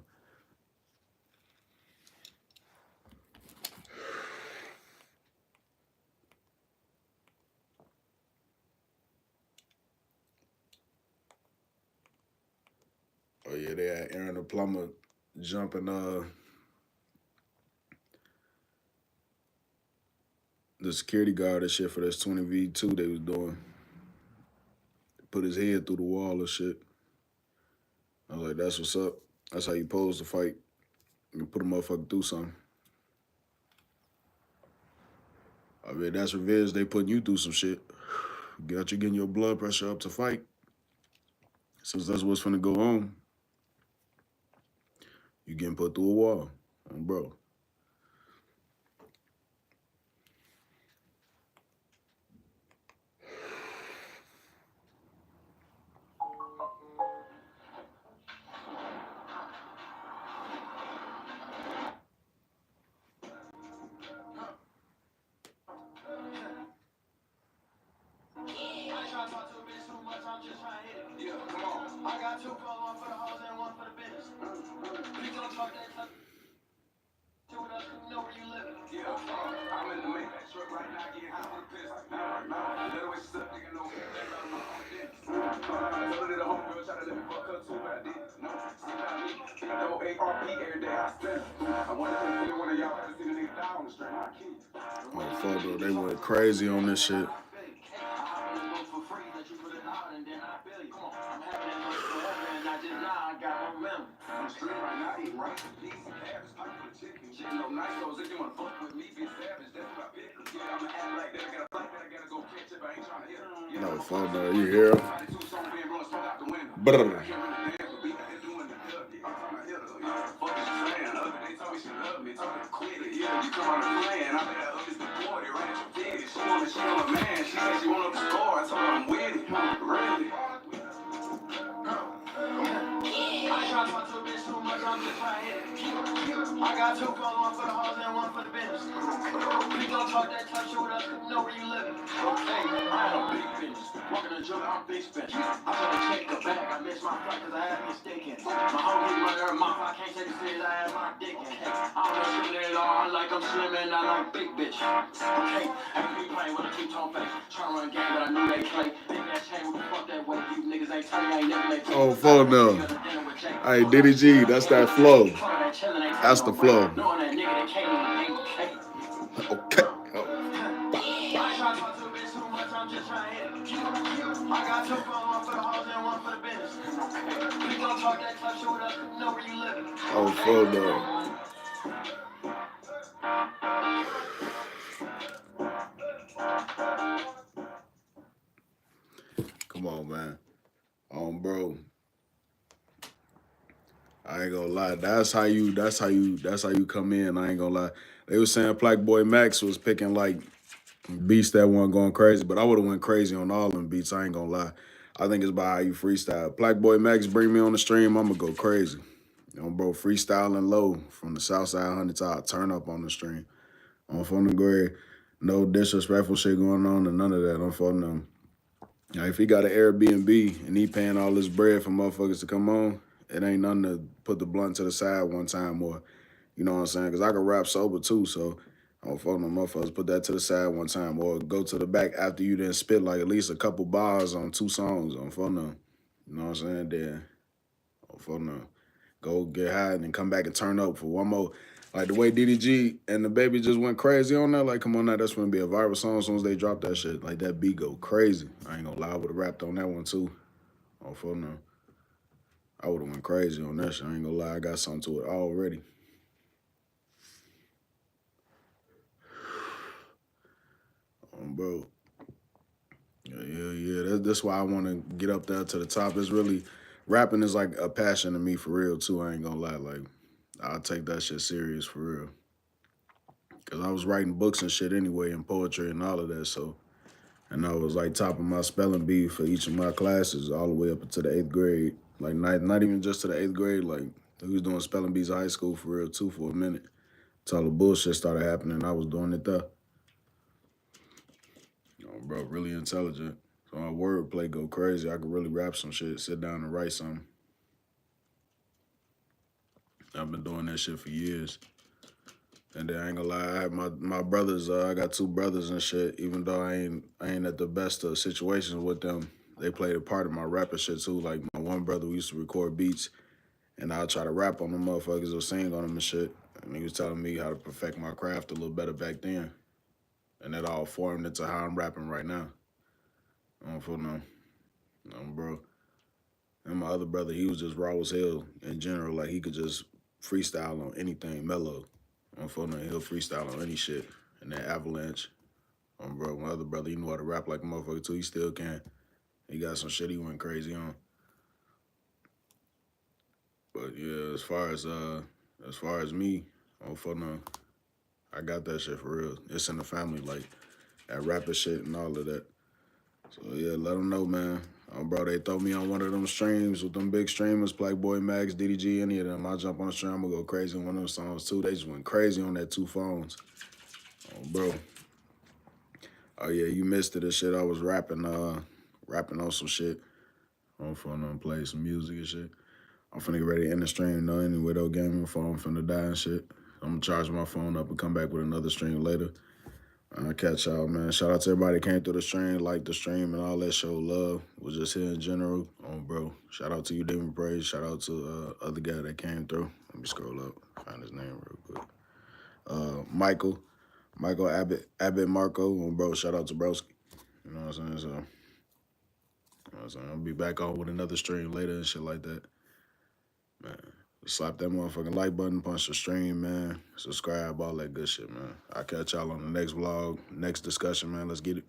Oh yeah, they had Aaron the plumber jumping the security guard and shit for this 20v2 they was doing. Put his head through the wall and shit. I was like, that's what's up. That's how you pose to fight. You put a motherfucker through something. I mean, that's revenge. They putting you through some shit. Got you getting your blood pressure up to fight. Since that's what's finna go on, you getting put through a wall. Bro. I got two for one for the hoes and one for the business. Please don't talk that talk. Two of us know where you live. Yeah, I'm in the Maybach truck right now getting high with a pistol. Little way stuck, nigga, no hair, that about my own business. Tell her that a homegirl try to let me fuck her too, but I didn't. No, see not me. Double ARP every day I spend. I wonder if one of y'all ever seen a nigga die on the street. My kids. Motherfucker, they went crazy on this shit. No, fuck no, you hear him? Brr. gon' talk that tough shit with us, know where you living. Okay, I am big business. Walking the jungle, I'm big spin. I'm trying to check the bag. I missed my flight cause I had me stinking. My whole hit my nerve, my I can't take it serious, I had my dick in. Hey, I'm not slimming it all, I like I'm slimming, I like big bitch. Okay, ain't me playing with a two-tone face. Trying to run game, but I knew they play. Nigga that chain, what the fuck that way? You niggas ain't telling, I ain't never make Oh, fuck no. Hey, Diddy G, that's that flow. That's the flow. Knowing that nigga that can't even think, Okay. Oh. I ain't trying to talk to a bitch too much, I'm just trying to hit it. I got two phones, one for the hoes and one for the business. Please don't talk that tough shit with us, know where you living. Oh, fuck no. Come on, man. Bro. I ain't gonna lie. That's how you come in. I ain't gonna lie. They was saying Black Boy Max was picking like beats that weren't going crazy, but I would have went crazy on all them beats. I ain't gonna lie. I think it's about how you freestyle. Black Boy Max bring me on the stream, I'm gonna go crazy. Bro, freestyling low from the South Side 100 top, turn up on the stream. On phone the grade, no disrespectful shit going on and none of that. I'm phone them. Now, if he got an Airbnb and he paying all this bread for motherfuckers to come on, it ain't nothing to put the blunt to the side one time or, you know what I'm saying? Because I can rap sober too, so I'm phone them motherfuckers, put that to the side one time or go to the back after you then spit like at least a couple bars on 2 songs on phone them. You know what I'm saying? Then on phone them. Go get high and then come back and turn up for one more. Like the way DDG and the baby just went crazy on that. Like, come on now, that's gonna be a viral song as soon as they drop that shit. Like that beat go crazy. I ain't gonna lie, I would have rapped on that one too. Oh fuck no. I would have went crazy on that shit. I ain't gonna lie, I got something to it already. Bro. Yeah. That's why I want to get up there to the top. It's really rapping is like a passion to me for real too. I ain't gonna lie. Like I'll take that shit serious for real. Cause I was writing books and shit anyway, and poetry and all of that. So, and I was like topping my spelling bee for each of my classes all the way up into the 8th grade. Like not even just to the 8th grade. Like we was doing spelling bees in high school for real too for a minute. Till the bullshit started happening, I was doing it there. Bro, really intelligent. So my wordplay go crazy. I could really rap some shit, sit down and write something. I've been doing that shit for years. And then I ain't gonna lie, I have my brothers. I got 2 brothers and shit. Even though I ain't at the best of situations with them, they played a part of my rapping shit too. Like my one brother, we used to record beats, and I'll try to rap on them motherfuckers or sing on them and shit. And he was telling me how to perfect my craft a little better back then, and that all formed into how I'm rapping right now. I don't feel no, bro. And my other brother, he was just raw as hell in general. Like he could just freestyle on anything, mellow. On phone, he'll freestyle on any shit. And that Avalanche, bro, my other brother, he knew how to rap like a motherfucker too. He still can. He got some shit he went crazy on. But yeah, as far as me, on phone, I got that shit for real. It's in the family, like that rapper shit and all of that. So yeah, let them know, man. Bro, they throw me on one of them streams with them big streamers, Black Boy Max, DDG, any of them. I jump on the stream, I'm gonna go crazy on one of them songs too. They just went crazy on that 2 phones. Bro. Oh yeah, you missed it. The shit I was rapping on some shit. I'm finna play some music and shit. I'm finna get ready to end the stream though anyway though, game. My phone finna die and shit. I'm gonna charge my phone up and come back with another stream later. I'll catch y'all, man. Shout out to everybody that came through the stream, like the stream and all that, show love. Was just here in general. Bro. Shout out to you, Demon Praise. Shout out to other guy that came through. Let me scroll up, find his name real quick. Michael Abbott Marco. Bro, shout out to Broski. You know what I'm saying? So, you know what I'm saying? I'll be back on with another stream later and shit like that. Man, slap that motherfucking like button, punch the stream, man. Subscribe, all that good shit, man. I'll catch y'all on the next vlog, next discussion, man. Let's get it.